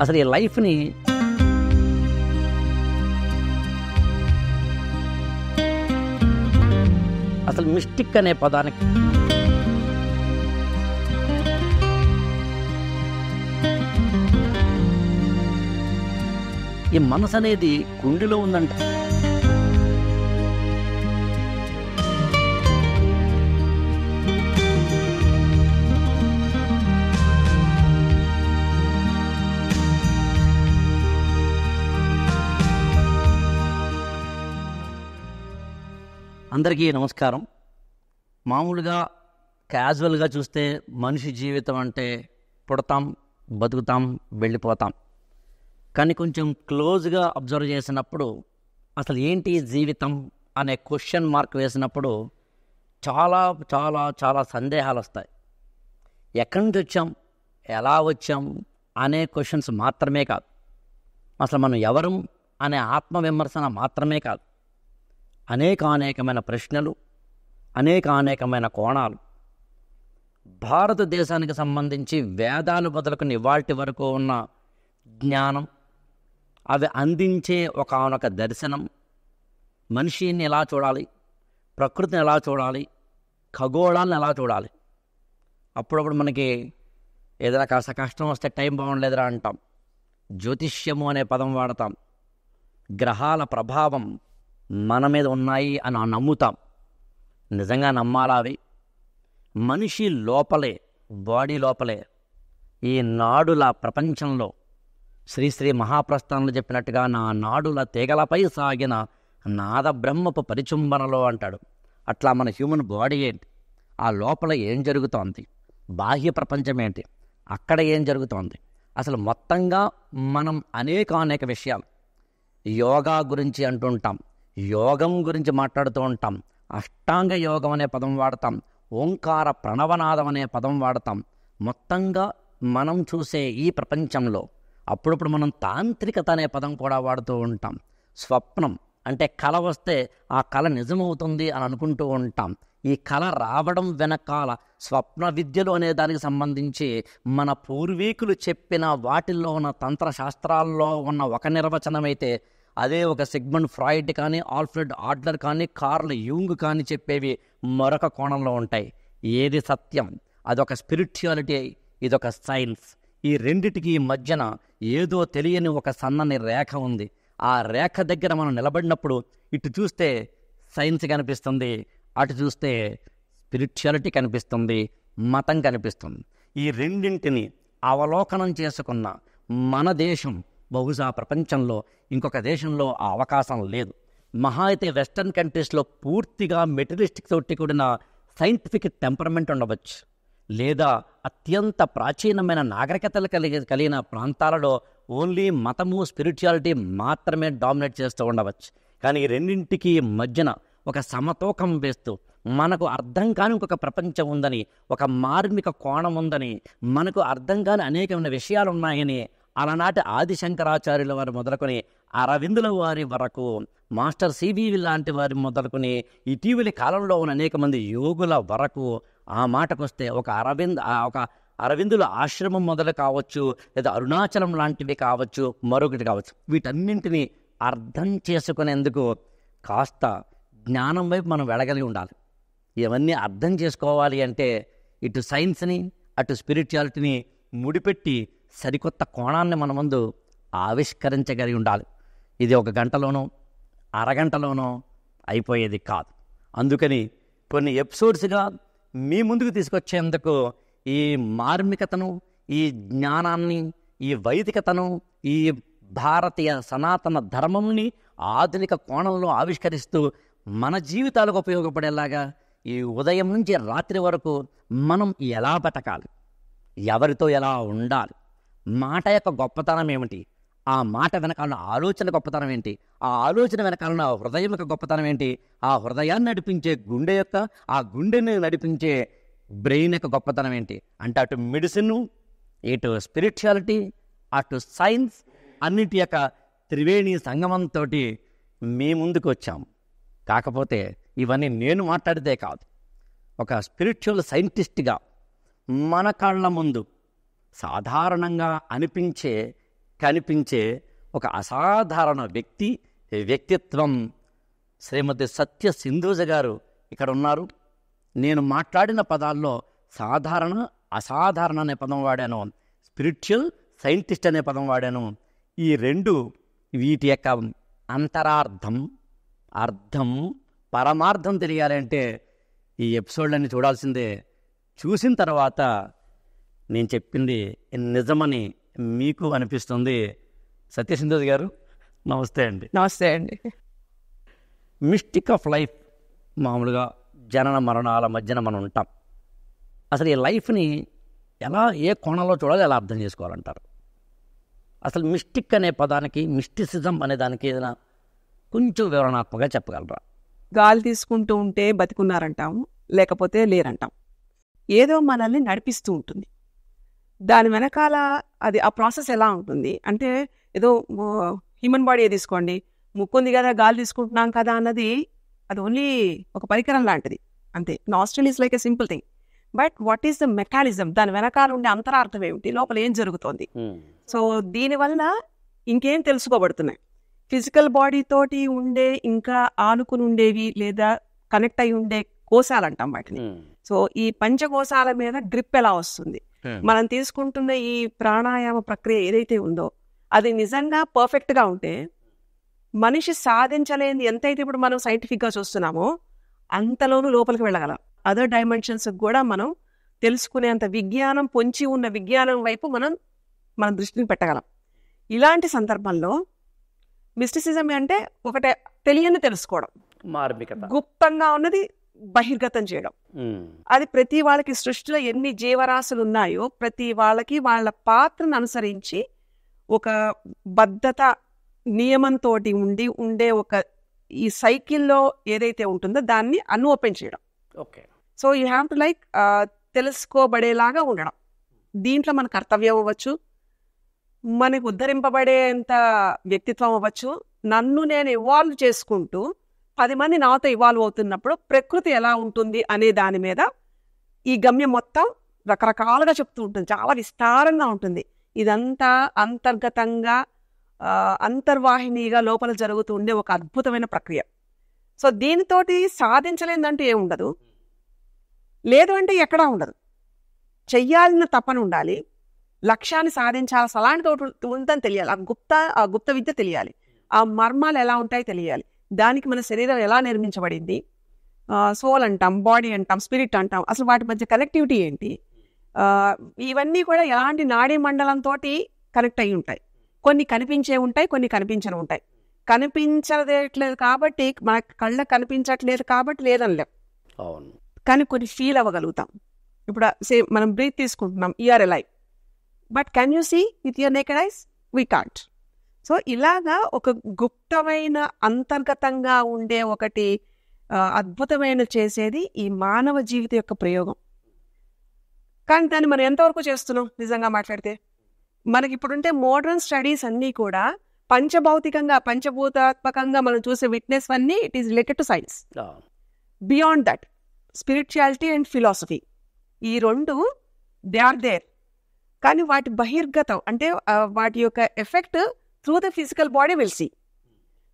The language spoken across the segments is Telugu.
అసలు ఈ లైఫ్ని అసలు మిస్టిక్ అనే పదానికి ఈ మనసు అనేది గుండెలో ఉందంట. అందరికీ నమస్కారం. మామూలుగా క్యాజువల్గా చూస్తే మనిషి జీవితం అంటే పుడతాం, బతుకుతాం, వెళ్ళిపోతాం. కానీ కొంచెం క్లోజ్గా అబ్జర్వ్ చేసినప్పుడు అసలు ఏంటి జీవితం అనే క్వశ్చన్ మార్క్ వేసినప్పుడు చాలా చాలా చాలా సందేహాలు వస్తాయి. ఎక్కడి నుంచి వచ్చాం, ఎలా వచ్చాం అనే క్వశ్చన్స్ మాత్రమే కాదు, అసలు మనం ఎవరం అనే ఆత్మవిమర్శన మాత్రమే కాదు, అనేకమైన ప్రశ్నలు, అనేకమైన కోణాలు. భారతదేశానికి సంబంధించి వేదాలు మొదలుకొని ఇవాల్టి వరకు ఉన్న జ్ఞానం, అవి అందించే ఒకానొక దర్శనం, మనిషిని ఎలా చూడాలి, ప్రకృతిని ఎలా చూడాలి, ఖగోళాలను ఎలా చూడాలి. అప్పుడప్పుడు మనకి ఏదైనా కాస్త కష్టం వస్తే టైం బాగుండలేదురా అంటాం, జ్యోతిష్యము అనే పదం వాడతాం, గ్రహాల ప్రభావం మన మీద ఉన్నాయి అని నమ్ముతాం. నిజంగా నమ్మాలా అవి? మనిషి లోపలే, బాడీ లోపలే ఈ నాడుల ప్రపంచంలో శ్రీశ్రీ మహాప్రస్థానంలో చెప్పినట్టుగా నా నాడుల తీగలపై సాగిన నాద బ్రహ్మపు పరిచుంబనలో అంటాడు. అట్లా మన హ్యూమన్ బాడీ ఏంటి, ఆ లోపల ఏం జరుగుతోంది, బాహ్య ప్రపంచం ఏంటి, అక్కడ ఏం జరుగుతోంది, అసలు మొత్తంగా మనం అనేక విషయాలు యోగా గురించి అంటుంటాం, యోగం గురించి మాట్లాడుతూ ఉంటాం, అష్టాంగ యోగం అనే పదం వాడతాం, ఓంకార ప్రణవనాదం అనే పదం వాడతాం. మొత్తంగా మనం చూసే ఈ ప్రపంచంలో అప్పుడప్పుడు మనం తాంత్రికత అనే పదం కూడా వాడుతూ ఉంటాం. స్వప్నం అంటే కళ వస్తే ఆ కళ నిజమవుతుంది అని అనుకుంటూ ఉంటాం. ఈ కళ రావడం వెనకాల స్వప్న విద్యలు అనే దానికి సంబంధించి మన పూర్వీకులు చెప్పిన వాటిల్లో ఉన్న తంత్రశాస్త్రాల్లో ఉన్న ఒక నిర్వచనం అయితే, అదే ఒక సిగ్మండ్ ఫ్రాయిడ్ కానీ, ఆల్ఫ్రెడ్ ఆడ్లర్ కానీ, కార్ల్ యూంగ్ కానీ చెప్పేవి మరొక కోణంలో ఉంటాయి. ఏది సత్యం? అదొక స్పిరిచువాలిటీ, ఇదొక సైన్స్. ఈ రెండిటికి మధ్యన ఏదో తెలియని ఒక సన్నని రేఖ ఉంది. ఆ రేఖ దగ్గర మనం నిలబడినప్పుడు ఇటు చూస్తే సైన్స్ కనిపిస్తుంది, అటు చూస్తే స్పిరిచువాలిటీ కనిపిస్తుంది, మతం కనిపిస్తుంది. ఈ రెండింటిని అవలోకనం చేసుకున్న మన దేశం బహుశా ప్రపంచంలో ఇంకొక దేశంలో ఆ అవకాశం లేదు. మహా అయితే వెస్టర్న్ కంట్రీస్లో పూర్తిగా మెటీరియలిస్టిక్ తోటి కూడిన సైంటిఫిక్ టెంపర్మెంట్ ఉండవచ్చు, లేదా అత్యంత ప్రాచీనమైన నాగరికతలు కలిగిన ప్రాంతాలలో ఓన్లీ మతము, స్పిరిచువాలిటీ మాత్రమే డామినేట్ చేస్తూ ఉండవచ్చు. కానీ ఈ రెండింటికి మధ్యన ఒక సమతూకం వేస్తూ మనకు అర్థం కాని ఇంకొక ప్రపంచం ఉందని, ఒక మార్మిక కోణం ఉందని, మనకు అర్థం కాని అనేకమైన విషయాలు ఉన్నాయని అలనాటి ఆదిశంకరాచార్యుల వారు మొదలుకొని అరవిందుల వారి వరకు, మాస్టర్ సిబివి లాంటి వారి మొదలుకొని ఇటీవలి కాలంలో ఉన్న అనేక మంది యోగుల వరకు, ఆ మాటకొస్తే ఒక అరవిందుల ఆశ్రమం మొదలు కావచ్చు, లేదా అరుణాచలం లాంటివి కావచ్చు, మరొకటి కావచ్చు. వీటన్నింటినీ అర్థం చేసుకునేందుకు కాస్త జ్ఞానం వైపు మనం వెళ్ళగలిగి ఉండాలి. ఇవన్నీ అర్థం చేసుకోవాలి అంటే ఇటు సైన్స్ని, అటు స్పిరిచువాలిటీని ముడిపెట్టి సరికొత్త కోణాన్ని మన ముందు ఆవిష్కరించగలిగి ఉండాలి. ఇది ఒక గంటలోనో అరగంటలోనో అయిపోయేది కాదు. అందుకని కొన్ని ఎపిసోడ్స్గా మీ ముందుకు తీసుకొచ్చేందుకు ఈ మార్మికతను, ఈ జ్ఞానాన్ని, ఈ వైదికతను, ఈ భారతీయ సనాతన ధర్మంని ఆధునిక కోణంలో ఆవిష్కరిస్తూ మన జీవితాలకు ఉపయోగపడేలాగా ఈ ఉదయం నుంచి రాత్రి వరకు మనం ఎలా బతకాలి, ఎవరితో ఎలా ఉండాలి, మాట యొక్క గొప్పతనం ఏమిటి, ఆ మాట వెనకాలన్న ఆలోచన గొప్పతనం ఏంటి, ఆ ఆలోచన వెనకాలన్న హృదయం యొక్క గొప్పతనం ఏంటి, ఆ హృదయాన్ని నడిపించే గుండె యొక్క, ఆ గుండెని నడిపించే బ్రెయిన్ యొక్క గొప్పతనం ఏంటి అంటే, అటు మెడిసిన్, ఇటు స్పిరిచువాలిటీ, అటు సైన్స్ అన్నిటి యొక్క త్రివేణి సంగమంతో మీ ముందుకు వచ్చాం. కాకపోతే ఇవన్నీ నేను మాట్లాడితే కాదు, ఒక స్పిరిచువల్ సైంటిస్ట్గా మన కళ్ళ ముందు సాధారణంగా అనిపించే కనిపించే ఒక అసాధారణ వ్యక్తిత్వం శ్రీమతి సత్య సింధూజ గారు ఇక్కడ ఉన్నారు. నేను మాట్లాడిన పదాల్లో సాధారణ, అసాధారణ అనే పదం వాడాను, స్పిరిచువల్, సైంటిస్ట్ అనే పదం వాడాను. ఈ రెండు వీటి యొక్క అంతరార్థం, అర్థం, పరమార్థం తెలియాలంటే ఈ ఎపిసోడ్లన్నీ చూడాల్సిందే. చూసిన తర్వాత నేను చెప్పింది నిజమని మీకు అనిపిస్తుంది. సత్యసింధూజ గారు నమస్తే అండి. నమస్తే అండి. మిస్టిక్ ఆఫ్ లైఫ్, మామూలుగా జనన మరణాల మధ్యన మనం ఉంటాం. అసలు ఈ లైఫ్ని ఎలా, ఏ కోణంలో చూడాలి, ఎలా అర్థం చేసుకోవాలంటారు? అసలు మిస్టిక్ అనే పదానికి, మిస్టిసిజం అనే దానికి ఏదైనా కొంచెం వివరణాత్మకంగా చెప్పగలరా? గాలి తీసుకుంటూ ఉంటే బతికున్నారంటాం, లేకపోతే లేరంటాం. ఏదో మనల్ని నడిపిస్తూ ఉంటుంది. దాని వెనకాల అది ఆ ప్రాసెస్ ఎలా ఉంటుంది అంటే, ఏదో హ్యూమన్ బాడీ తీసుకోండి, ముక్కుంది కదా, గాలి తీసుకుంటున్నాం కదా అన్నది అది ఓన్లీ ఒక పరికరం లాంటిది అంతే. Nostril is like a simple thing, but what is the mechanism, దాని వెనకాల ఉండే అంతరార్థం ఏమిటి, లోపల ఏం జరుగుతోంది. సో దీనివల్ల ఇంకేం తెలుసుకోబడుతున్నాయి. ఫిజికల్ బాడీ తోటి ఉండే ఇంకా ఆనుకుని ఉండేవి లేదా కనెక్ట్ అయి ఉండే కోశాలు అంటాం వాటిని. సో ఈ పంచకోశాల మీద గ్రిప్ ఎలా వస్తుంది, మనం తీసుకుంటున్న ఈ ప్రాణాయామ ప్రక్రియ ఏదైతే ఉందో అది నిజంగా పర్ఫెక్ట్గా ఉంటే మనిషి సాధించలేని ఎంతైతే ఇప్పుడు మనం సైంటిఫిక్గా చూస్తున్నామో అంతలోనూ లోపలికి వెళ్ళగలం. అదర్ డైమెన్షన్స్ కూడా మనం తెలుసుకునేంత విజ్ఞానం, పొంచి ఉన్న విజ్ఞానం వైపు మన దృష్టిని పెట్టగలం. ఇలాంటి సందర్భంలో మిస్టిసిజం అంటే ఒకటే తెలియని తెలుసుకోవడం, మార్మికత, గుప్తంగా ఉన్నది బహిర్గతం చేయడం. అది ప్రతి వాళ్ళకి, సృష్టిలో ఎన్ని జీవరాశులు ఉన్నాయో ప్రతి వాళ్ళకి వాళ్ళ పాత్రను అనుసరించి ఒక బద్ధత, నియమంతో ఉండే ఒక ఈ సైకిల్లో ఏదైతే ఉంటుందో దాన్ని ఓపెన్ చేయడం. Okay. So you have to like తెలుసుకోబడేలాగా ఉండడం. దీంట్లో మన కర్తవ్యం అవ్వచ్చు, మనకు ఉద్ధరింపబడేంత వ్యక్తిత్వం అవ్వచ్చు. నన్ను నేను ఇవాల్వ్ చేసుకుంటూ 10 మంది నాతో ఇవాల్వ్ అవుతున్నప్పుడు ప్రకృతి ఎలా ఉంటుంది అనే దాని మీద ఈ గమ్యం మొత్తం రకరకాలుగా చెప్తూ ఉంటుంది, చాలా విస్తారంగా ఉంటుంది. ఇదంతా అంతర్గతంగా అంతర్వాహినిగా లోపల జరుగుతూ ఉండే ఒక అద్భుతమైన ప్రక్రియ. సో దీనితోటి సాధించలేదంటూ ఏముండదు, లేదు అంటే ఎక్కడా ఉండదు. చెయ్యాలన్న తపన ఉండాలి, లక్ష్యాన్ని సాధించాల్సి అలాంటిది ఉందని తెలియాలి. ఆ గుప్త విద్య తెలియాలి, ఆ మర్మాలు ఎలా ఉంటాయో తెలియాలి, దానికి మన శరీరం ఎలా నిర్మించబడింది, సోల్ అంటాం, బాడీ అంటాం, స్పిరిట్ అంటాం, అసలు వాటి మధ్య కనెక్టివిటీ ఏంటి, ఇవన్నీ కూడా ఎలాంటి నాడీ మండలంతో కనెక్ట్ అయి ఉంటాయి. కొన్ని కనిపించే ఉంటాయి, కొన్ని కనిపించని ఉంటాయి. కనిపించట్లేదు కాబట్టి, మన కళ్ళకు కనిపించట్లేదు కాబట్టి లేదనిలేం, కానీ కొన్ని ఫీల్ అవ్వగలుగుతాం. ఇప్పుడు మనం బ్రీత్ తీసుకుంటున్నాం, you're alive, but can you see with your naked eyes? We can't. So ఇలాగా ఒక గుప్తమైన అంతర్గతంగా ఉండే ఒకటి అద్భుతమైన చేసేది ఈ మానవ జీవితం యొక్క ప్రయోగం. కానీ దాన్ని మనం ఎంతవరకు చేస్తున్నాం నిజంగా మాట్లాడితే? మనకి ఇప్పుడుంటే మోడర్న్ స్టడీస్ అన్నీ కూడా పంచభౌతికంగా, పంచభూతాత్మకంగా మనం చూసే విట్నెస్ అన్నీ it is related to science. Beyond that spirituality and philosophy, ఈ రెండు దే ఆర్ దేర్. కానీ వాటి బహిర్గతం అంటే వాటి యొక్క effect through the physical body will see.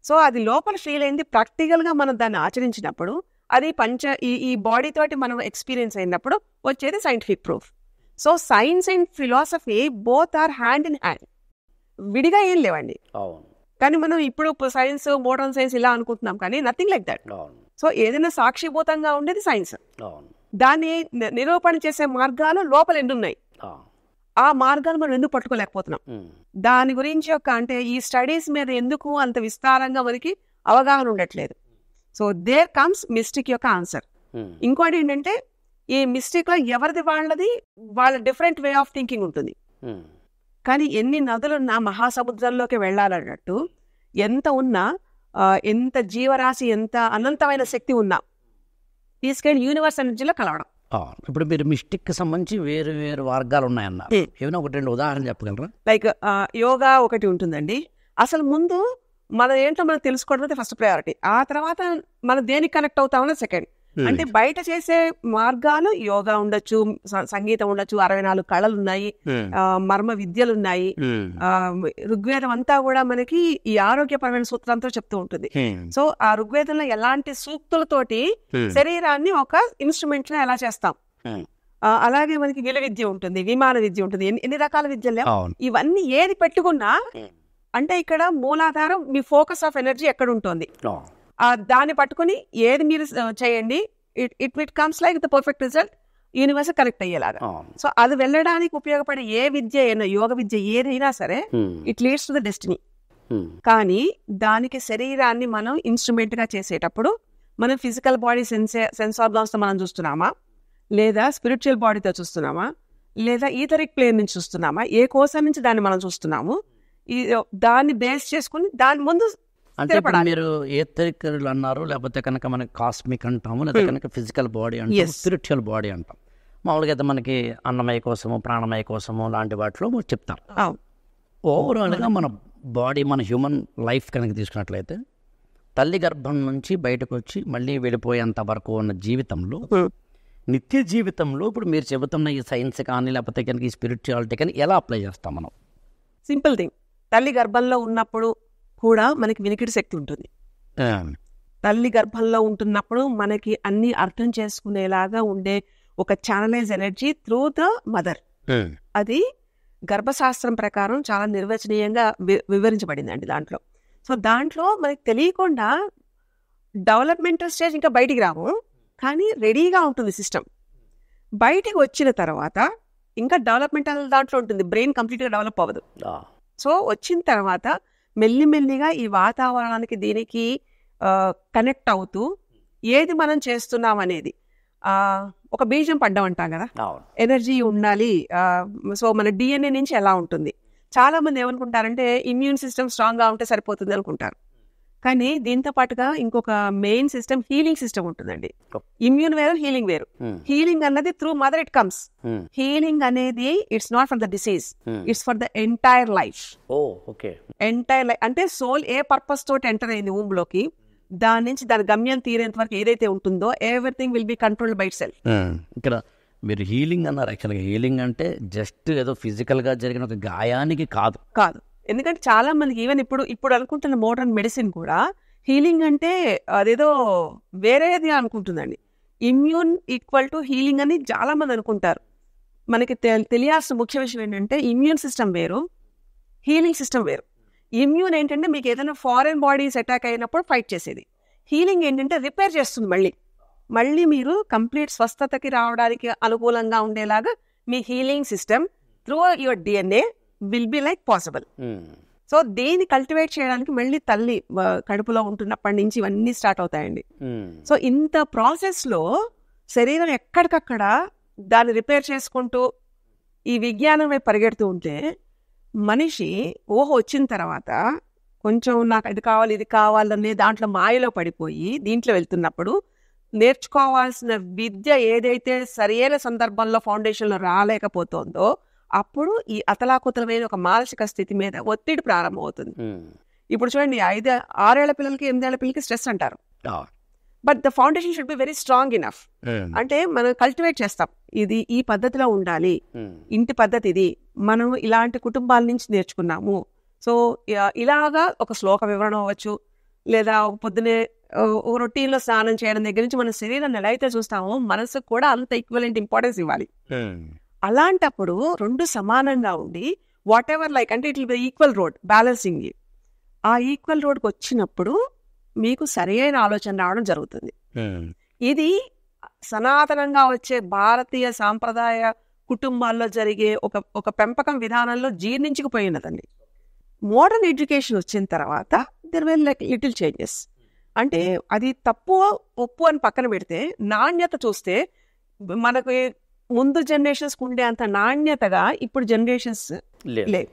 So అది లోపల ఫీల్ అయింది, ప్రాక్టికల్గా మనం దాన్ని ఆచరించినప్పుడు అది ఈ బాడీ తోటి మనం ఎక్స్పీరియన్స్ అయినప్పుడు వచ్చేది scientific proof. So science and philosophy both are hand in hand, విడిగా ఏం లేవండి. కానీ మనం ఇప్పుడు సైన్స్, మోడర్న్ సైన్స్ ఇలా అనుకుంటున్నాం, కానీ నథింగ్ లైక్ దట్. సో ఏదైనా సాక్షిభూతంగా ఉండేది సైన్స్, దాన్ని నిరూపణ చేసే మార్గాలు లోపల ఎన్నున్నాయి, ఆ మార్గాలు మనం ఎందుకు పట్టుకోలేకపోతున్నాం? దాని గురించి అంటే ఈ స్టడీస్ మీద ఎందుకు అంత విస్తారంగా మనకి అవగాహన ఉండట్లేదు. సో దేర్ కమ్స్ మిస్టిక్ యొక్క ఆన్సర్. ఇంకోటి ఏంటంటే ఈ మిస్టిక్ లో ఎవరిది వాళ్ళ డిఫరెంట్ వే ఆఫ్ థింకింగ్ ఉంటుంది. కానీ ఎన్ని నదులున్నా మహాసముద్రంలోకి వెళ్ళాలన్నట్టు ఎంత ఉన్నా, ఎంత జీవరాశి, ఎంత అనంతమైన శక్తి ఉన్నా తీసుకెళ్ళి యూనివర్స్ ఎనర్జీలో కలవడం. ఇప్పుడు మీరు మిస్టిక్ సంబంధించి వేరు వేరు మార్గాలు ఉన్నాయన్న, ఏమైనా 1-2 ఉదాహరణ చెప్పగలరా? లైక్ యోగా ఒకటి ఉంటుందండి. అసలు ముందు మన ఏంటో మనం తెలుసుకోవడం ఫస్ట్ ప్రయారిటీ, ఆ తర్వాత మనం దేనికి కనెక్ట్ అవుతామన్నది సెకండ్. అంటే బయట చేసే మార్గాలు యోగా ఉండొచ్చు, సంగీతం ఉండొచ్చు, 64 కళలు ఉన్నాయి, మర్మ విద్యలు ఉన్నాయి. ఋగ్వేదం అంతా కూడా మనకి ఈ ఆరోగ్యపరమైన సూత్రాలతో చెప్తూ ఉంటుంది. సో ఆ ఋగ్వేదంలో ఎలాంటి సూక్తులతోటి శరీరాన్ని ఒక ఇన్స్ట్రుమెంట్ లో ఎలా చేస్తాం, అలాగే మనకి విల విద్య ఉంటుంది, విమాన విద్య ఉంటుంది, ఎన్ని రకాల విద్యలు. ఇవన్నీ ఏది పెట్టుకున్నా అంటే ఇక్కడ మూలాధారం మీ ఫోకస్ ఆఫ్ ఎనర్జీ ఎక్కడ ఉంటుంది, దాన్ని పట్టుకుని ఏది మీరు చేయండి, it comes like the perfect result, universe connect అయ్యేలాగా. సో అది వెళ్ళడానికి ఉపయోగపడే ఏ విద్య అయినా, యోగ విద్య ఏదైనా సరే, it leads to the destiny. కానీ దానికి శరీరాన్ని మనం ఇన్స్ట్రుమెంట్ గా చేసేటప్పుడు మనం ఫిజికల్ బాడీ సెన్స్ ఆర్గాన్స్ తో మనం చూస్తున్నామా, లేదా స్పిరిచువల్ బాడీతో చూస్తున్నామా, లేదా ఈథరిక్ ప్లేన్ నుంచి చూస్తున్నామా, ఏ కోశం నుంచి దాన్ని మనం చూస్తున్నాము, దాన్ని బేస్ చేసుకుని దాని ముందు అంటే మీరు ఏథరిక్ అన్నారు, లేకపోతే కనుక మనకి కాస్మిక్ అంటాము, లేదా కనుక ఫిజికల్ బాడీ అంటాం, స్పిరిచువల్ బాడీ అంటాం. మామూలుగా అయితే మనకి అన్నమయ కోసము, ప్రాణమయ కోసము లాంటి వాటిలో చెప్తారు. ఓవరాల్గా మన బాడీ, మన హ్యూమన్ లైఫ్ కనుక తీసుకున్నట్లయితే తల్లి గర్భం నుంచి బయటకు వచ్చి మళ్ళీ వెళ్ళిపోయేంత వరకు ఉన్న జీవితంలో, నిత్య జీవితంలో ఇప్పుడు మీరు చెబుతున్న ఈ సైన్స్ కానీ లేకపోతే కనుక ఈ స్పిరిచువాలిటీ కానీ ఎలా అప్లై చేస్తాం మనం? సింపుల్ థింగ్, తల్లి గర్భంలో ఉన్నప్పుడు కూడా మనకి వినికిడి శక్తి ఉంటుంది. తల్లి గర్భంలో ఉంటున్నప్పుడు మనకి అన్ని అర్థం చేసుకునేలాగా ఉండే ఒక channelise energy through the mother. అది గర్భశాస్త్రం ప్రకారం చాలా నిర్వచనీయంగా వివరించబడిందండి దాంట్లో. సో దాంట్లో మనకి తెలియకుండా డెవలప్మెంటల్ స్టేజ్ ఇంకా బయటికి రాము, కానీ రెడీగా ఉంటుంది సిస్టమ్. బయటికి వచ్చిన తర్వాత ఇంకా డెవలప్మెంటల్ దాంట్లో ఉంటుంది, బ్రెయిన్ కంప్లీట్గా డెవలప్ అవ్వదు. సో వచ్చిన తర్వాత మెల్లిమెల్లిగా ఈ వాతావరణానికి దీనికి కనెక్ట్ అవుతూ ఏది మనం చేస్తున్నాం అనేది, ఒక బీజం పడ్డామంటాం కదా, ఎనర్జీ ఉండాలి. సో మన DNA నుంచి ఎలా ఉంటుంది, చాలా మంది ఏమనుకుంటారంటే ఇమ్యూన్ సిస్టమ్ స్ట్రాంగ్ గా ఉంటే సరిపోతుంది అనుకుంటారు. కానీ దీంతో పాటుగా ఇంకొక మెయిన్ సిస్టమ్ హీలింగ్ సిస్టమ్ ఉంటుందండి. ఇమ్యూన్ వేరు, హీలింగ్ వేరు. హీలింగ్ అన్నది through mother it comes. Healing అనేది it's not for the disease, it's for the entire life. Entire life అంటే సోల్ ఏ పర్పస్ తోటి ఎంటర్ అయింది womb లోకి, దాని నుంచి దాని గమ్యం తీరేంత వరకు ఏదైతే ఉంటుందో everything will be controlled by it self. ఇక్కడ మీరు హీలింగ్ అన్నారు. యాక్చువల్గా హీలింగ్ అంటే జస్ట్ ఏదో ఫిజికల్ గా జరిగిన ఒక గాయానికి కాదు. ఎందుకంటే చాలా మందికి ఈవెన్ ఇప్పుడు అనుకుంటున్న మోడర్న్ మెడిసిన్ కూడా హీలింగ్ అంటే అదేదో వేరేది అనుకుంటుందండి. ఇమ్యూన్ ఈక్వల్ టు హీలింగ్ అని చాలా మంది అనుకుంటారు. మనకి తెలియాల్సిన ముఖ్య విషయం ఏంటంటే ఇమ్యూన్ సిస్టమ్ వేరు, హీలింగ్ సిస్టమ్ వేరు. ఇమ్యూన్ ఏంటంటే మీకు ఏదైనా ఫారెన్ బాడీస్ అటాక్ అయినప్పుడు ఫైట్ చేసేది. హీలింగ్ ఏంటంటే రిపేర్ చేస్తుంది, మళ్ళీ మీరు కంప్లీట్ స్వస్థతకి రావడానికి అనుకూలంగా ఉండేలాగా మీ healing system through your DNA will be like possible. So దీన్ని కల్టివేట్ చేయడానికి మళ్ళీ తల్లి కడుపులో ఉంటున్నప్పటి నుంచి ఇవన్నీ స్టార్ట్ అవుతాయండి. సో ఇంత ప్రాసెస్ లో శరీరం ఎక్కడికక్కడ దాన్ని రిపేర్ చేసుకుంటూ ఈ విజ్ఞానం వైపు పరిగెడుతూ ఉంటే మనిషి వచ్చిన తర్వాత కొంచెం నాకు అది కావాలి ఇది కావాలనే దాంట్లో మాయలో పడిపోయి దీంట్లో వెళ్తున్నప్పుడు నేర్చుకోవాల్సిన విద్య ఏదైతే సరైన సందర్భంలో ఫౌండేషన్లో రాలేకపోతుందో అప్పుడు ఈ అతలాకుతలమైన ఒక మానసిక స్థితి మీద ఒత్తిడి ప్రారంభమవుతుంది. ఇప్పుడు చూడండి 5-6 ఏళ్ల పిల్లలకి 8 ఏళ్ల పిల్లలకి స్ట్రెస్ అంటారు, but the foundation should be very strong enough. అంటే మనం కల్టివేట్ చేస్తాం, ఇది ఈ పద్ధతిలో ఉండాలి, ఇంటి పద్ధతి ఇది, మనం ఇలాంటి కుటుంబాల నుంచి నేర్చుకున్నాము. సో ఇలాగా ఒక శ్లోక వివరణ అవ్వచ్చు, లేదా పొద్దునే ఒక రొటీన్లో స్నానం చేయడం దగ్గర నుంచి మన శరీరాన్ని ఎలా అయితే చూస్తామో మనసుకు కూడా అంత ఈక్వలెంట్ ఇంపార్టెన్స్ ఇవ్వాలి. అలాంటప్పుడు రెండు సమానంగా ఉండి వాట్ ఎవర్ లైక్ అంటే it will be equal road balancing. ఆ ఈక్వల్ రోడ్కి వచ్చినప్పుడు మీకు సరైన ఆలోచన రావడం జరుగుతుంది. ఇది సనాతనంగా వచ్చే భారతీయ సాంప్రదాయ కుటుంబాల్లో జరిగే ఒక పెంపకం విధానంలో జీర్ణించుకుపోయినదండి. మోడర్న్ ఎడ్యుకేషన్ వచ్చిన తర్వాత there will like little changes. అంటే అది తప్పు ఒప్పు అని పక్కన పెడితే నాణ్యత చూస్తే మనకు ముందు జనరేషన్స్ ఉండే అంత నాణ్యతగా ఇప్పుడు జనరేషన్స్ లేవు.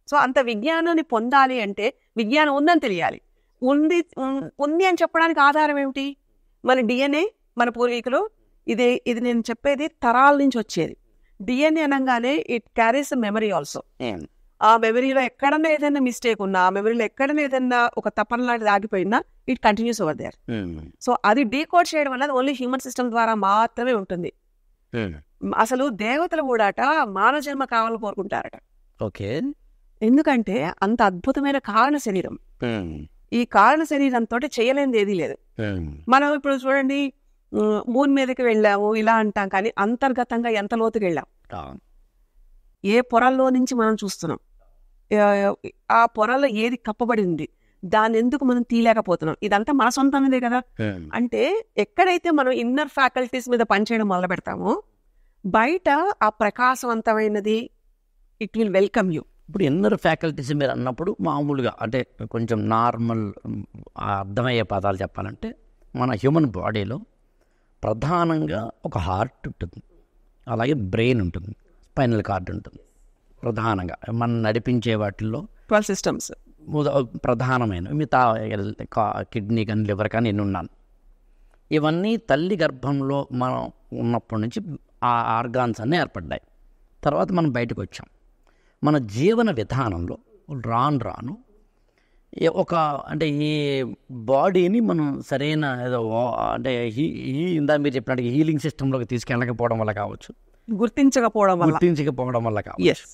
సో అంత విజ్ఞానాన్ని పొందాలి అంటే విజ్ఞానం ఉందని తెలియాలి. ఉంది అని చెప్పడానికి ఆధారం ఏమిటి? మన DNA, మన పూర్వీకులు. ఇది నేను చెప్పేది తరాల నుంచి వచ్చేది. DNA అనగానే ఇట్ క్యారీస్ మెమరీ ఆల్సో. ఆ మెమరీలో ఎక్కడన్నా ఏదైనా మిస్టేక్ ఉన్నా, ఆ మెమరీలో ఎక్కడన్నా ఏదైనా ఒక తపన లాంటిది ఆగిపోయినా it continues over there. So అది డీకోడ్ చేయడం అనేది ఓన్లీ హ్యూమన్ సిస్టమ్ ద్వారా మాత్రమే ఉంటుంది. అసలు దేవతలు కూడా మానవ జన్మ కావాలని కోరుకుంటారట. ఓకే. ఎందుకంటే అంత అద్భుతమైన కారణ శరీరం. ఈ కారణ శరీరంతో చేయలేనిది ఏదీ లేదు. మనం ఇప్పుడు చూడండి, మూన్ మీదకి వెళ్ళాము ఇలా అంటాం, కానీ అంతర్గతంగా ఎంత లోతుకి వెళ్ళాం, ఏ పొరల్లో నుంచి మనం చూస్తున్నాం, ఆ పొరలో ఏది కప్పబడి ఉంది, దాన్ని ఎందుకు మనం తీయలేకపోతున్నాం, ఇదంతా మన సొంతమైనదే కదా. అంటే ఎక్కడైతే మనం ఇన్నర్ ఫ్యాకల్టీస్ మీద పనిచేయడం మొదలు పెడతామో బయట ఆ ప్రకాశవంతమైనది ఇట్ విల్ వెల్కమ్ యూ. ఇప్పుడు ఇన్నర్ ఫ్యాకల్టీస్ మీరు అన్నప్పుడు మామూలుగా అంటే కొంచెం నార్మల్ అర్థమయ్యే పదాలు చెప్పాలంటే మన హ్యూమన్ బాడీలో ప్రధానంగా ఒక హార్ట్ ఉంటుంది, అలాగే బ్రెయిన్ ఉంటుంది, స్పైనల్ కార్డ్ ఉంటుంది. ప్రధానంగా మనం నడిపించే వాటిల్లో 12 సిస్టమ్స్ ప్రధానమైన మిగతా కిడ్నీ కానీ లివర్ కానీ ఎన్ని ఉన్నాను. ఇవన్నీ తల్లి గర్భంలో మనం ఉన్నప్పటి నుంచి ఆ ఆర్గాన్స్ అన్నీ ఏర్పడ్డాయి. తర్వాత మనం బయటకు వచ్చాం. మన జీవన విధానంలో రాను ఒక అంటే ఈ బాడీని మనం సరైన ఏదో అంటే ఇందా మీరు చెప్పినట్టు హీలింగ్ సిస్టంలోకి తీసుకెళ్ళకపోవడం వల్ల కావచ్చు, గుర్తించకపోవడం వల్ల కావచ్చు.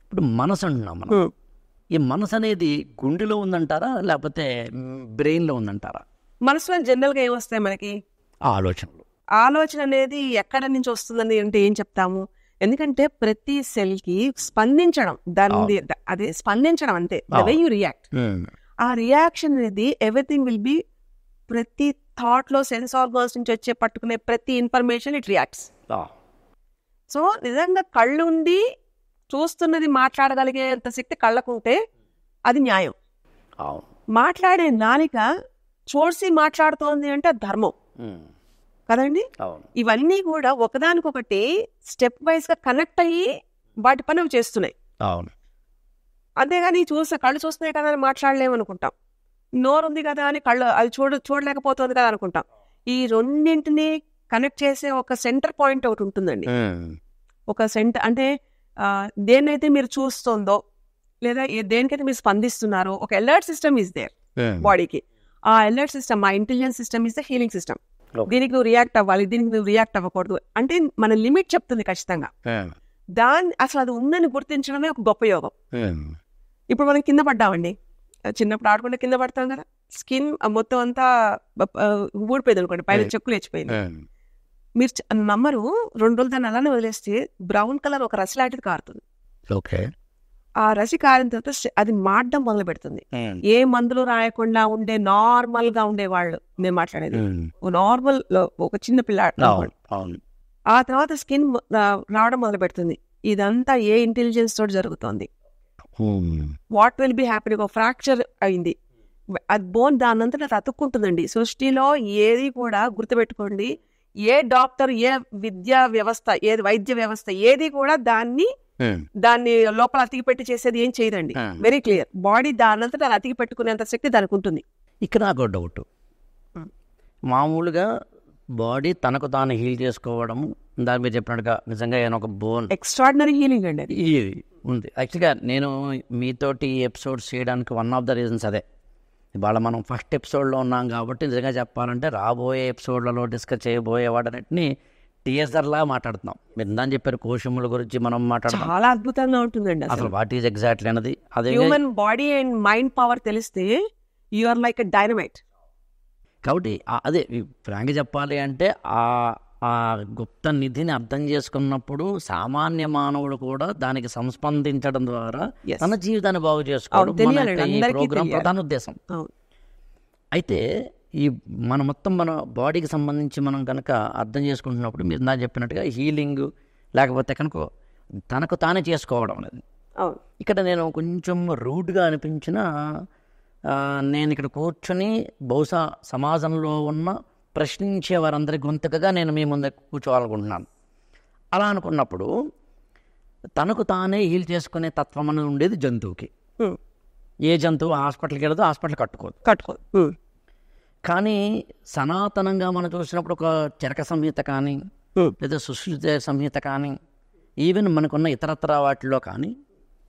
ఇప్పుడు మనసు అంటున్నాం మనం. ఈ మనసు అనేది గుండెలో ఉందంటారా లేకపోతే బ్రెయిన్లో ఉందంటారా? మనసులో జనరల్గా ఏమొస్తాయి మనకి ఆలోచన అనేది ఎక్కడ నుంచి వస్తుందని అంటే ఏం చెప్తాము? ఎందుకంటే ప్రతి సెల్ కి స్పందించడం, దాని అదే స్పందించడం అంతే. ద వే యు రియాక్ట్, ఆ రియాక్షన్ అనేది ఎవ్రీథింగ్ విల్ బి, ప్రతి థాట్ లో సెన్స్ ఆర్గాన్స్ నుంచి వచ్చే పట్టుకునే ప్రతి ఇన్ఫర్మేషన్ ఇట్ రియాక్ట్స్. సో నిజంగా కళ్ళుండి చూస్తున్నది మాట్లాడగలిగేంత శక్తి కళ్ళకుంటే అది న్యాయం. మాట్లాడే నాలిక చూసి మాట్లాడుతోంది అంటే ధర్మం కదండి. ఇవన్నీ కూడా ఒకదానికొకటి స్టెప్ వైజ్ గా కనెక్ట్ అయ్యి వాటి పని అవి చేస్తున్నాయి. అంతేగాని కళ్ళు చూస్తున్నాయి కదా అని మాట్లాడలేమనుకుంటాం, నోరుంది కదా అని కళ్ళు అది చూడలేకపోతుంది కదా అనుకుంటాం. ఈ రెండింటిని కనెక్ట్ చేసే ఒక సెంటర్ పాయింట్ ఒకటి ఉంటుందండి. ఒక సెంటర్ అంటే దేన్నైతే మీరు చూస్తుందో లేదా దేనికైతే మీరు స్పందిస్తున్నారో ఒక అలర్ట్ సిస్టమ్ ఈస్ దేర్ బాడీకి. ఆ అలర్ట్ సిస్టమ్, ఆ intelligence system is the healing system. దీనికి నువ్వు రియాక్ట్ అవ్వాలి, దీనికి నువ్వు రియాక్ట్ అవ్వకూడదు అంటే మన లిమిట్ చెప్తుంది ఖచ్చితంగా. దాన్ని అసలు అది ఉందని గుర్తించడమే ఒక గొప్ప యోగం. ఇప్పుడు మనం కింద పడ్డామండి, చిన్నప్పుడు ఆడకుండా కింద పడతాం కదా, స్కిన్ మొత్తం అంతా ఊడిపోయింది అనుకోండి, పైన చెక్కులు లేచిపోయింది. మీరు నమ్మరు, 2 రోజులు దాన్ని అలానే వదిలేస్తే బ్రౌన్ కలర్ ఒక రసి లాంటిది కారుతుంది. ఆ రసి కారిన తర్వాత అది మాడడం మొదలు పెడుతుంది. ఏ మందులు రాయకుండా ఉండే నార్మల్ గా ఉండే వాళ్ళు నేను మాట్లాడేది, నార్మల్ ఒక చిన్న పిల్లాడు. ఆ తర్వాత స్కిన్ రావడం మొదలు పెడుతుంది. ఇదంతా ఏ ఇంటెలిజెన్స్ తోటి జరుగుతుంది. వాట్ విల్ బి హ్యాపీనింగ్, ఒక ఫ్రాక్చర్ అయింది, అది బోన్ దానంతట అది అతుక్కుంటుందండి. సృష్టిలో ఏది కూడా గుర్తుపెట్టుకోండి, ఏ డాక్టర్, ఏ విద్యా వ్యవస్థ, ఏ వైద్య వ్యవస్థ ఏది కూడా దాన్ని లోపల అతికి పెట్టి చేసేది ఏం చేయదండి. Very clear. బాడీ దానంతట అది అతికి పెట్టుకునేంత శక్తి దానికి ఉంటుంది. ఇక్కడ నాకు డౌట్, మామూలుగా బాడీ తనకు తాను హీల్ చేసుకోవడము దాని మీద చెప్పినట్టుగా నిజంగా ఏమైనా ఒక బోన్ ఎక్స్ట్రాడినరీ హీలింగ్ అండి ఇది ఉంది. యాక్చువల్గా నేను మీతోటి ఎపిసోడ్స్ చేయడానికి వన్ ఆఫ్ ద రీజన్స్ అదే. ఇవాళ మనం ఫస్ట్ ఎపిసోడ్లో ఉన్నాం కాబట్టి నిజంగా చెప్పాలంటే రాబోయే ఎపిసోడ్లలో డిస్కస్ చేయబోయే వాటన్నిటిని టీజర్లా మాట్లాడుతున్నాం. మీరు ఇందాని చెప్పారు కోశముల గురించి మనం మాట్లాడతాం, చాలా అద్భుతంగా ఉంటుందండి. అసలు వాట్ ఈజ్ ఎగ్జాక్ట్లీ అన్నది అదే. Human body and mind power తెలిస్తే you are like a dynamite. కాబట్టి అదే ఫ్రాంక్గా చెప్పాలి అంటే ఆ గుప్త నిధిని అర్థం చేసుకున్నప్పుడు సామాన్య మానవుడు కూడా దానికి సంస్పందించడం ద్వారా తన జీవితాన్ని బాగు చేసుకోవడం ప్రోగ్రాం ప్రధాన ఉద్దేశం. అయితే మన మొత్తం మన బాడీకి సంబంధించి మనం కనుక అర్థం చేసుకుంటున్నప్పుడు మీరు నాకు చెప్పినట్టుగా హీలింగ్ లేకపోతే కనుక తనకు తానే చేసుకోవడం అనేది. ఇక్కడ నేను కొంచెం రూడ్గా అనిపించిన, నేను ఇక్కడ కూర్చొని బహుశా సమాజంలో ఉన్న ప్రశ్నించే వారందరి గొంతుకగా నేను మీ ముందు కూర్చోవాలనుకుంటున్నాను. అలా అనుకున్నప్పుడు తనకు తానే హీల్ చేసుకునే తత్వం అనేది ఉండేది జంతువుకి. ఏ జంతువు హాస్పిటల్కి వెళ్ళదు, హాస్పిటల్ కట్టుకోదు. కానీ సనాతనంగా మనం చూసినప్పుడు ఒక చరక సంహిత కానీ లేదా సుశ్రుత సంహిత కానీ ఈవెన్ మనకున్న ఇతరత్ర వాటిలో కానీ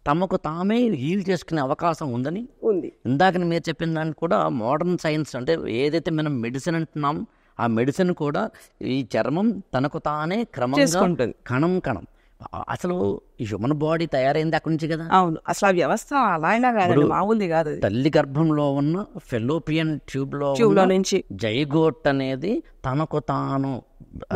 తమకు తామే హీల్ చేసుకునే అవకాశం ఉందని ఉంది. ఇందాక మీరు చెప్పిన దానికి కూడా మోడర్న్ సైన్స్ అంటే ఏదైతే మనం మెడిసిన్ అంటున్నాం ఆ మెడిసిన్ కూడా ఈ చర్మం తనకు తానే క్రమంగా చేసుకుంటుంది. కణం అసలు ఈ హ్యూమన్ బాడీ తయారైంది అక్కడి నుంచి కదా. అవును, అసలు ఆ వ్యవస్థ అలా ఇలా కాదండి, మామూలుది కాదు. తల్లి గర్భంలో ఉన్న ఫెలోపియన్ ట్యూబ్ లో నుంచి జైగోట్ అనేది తనకు తాను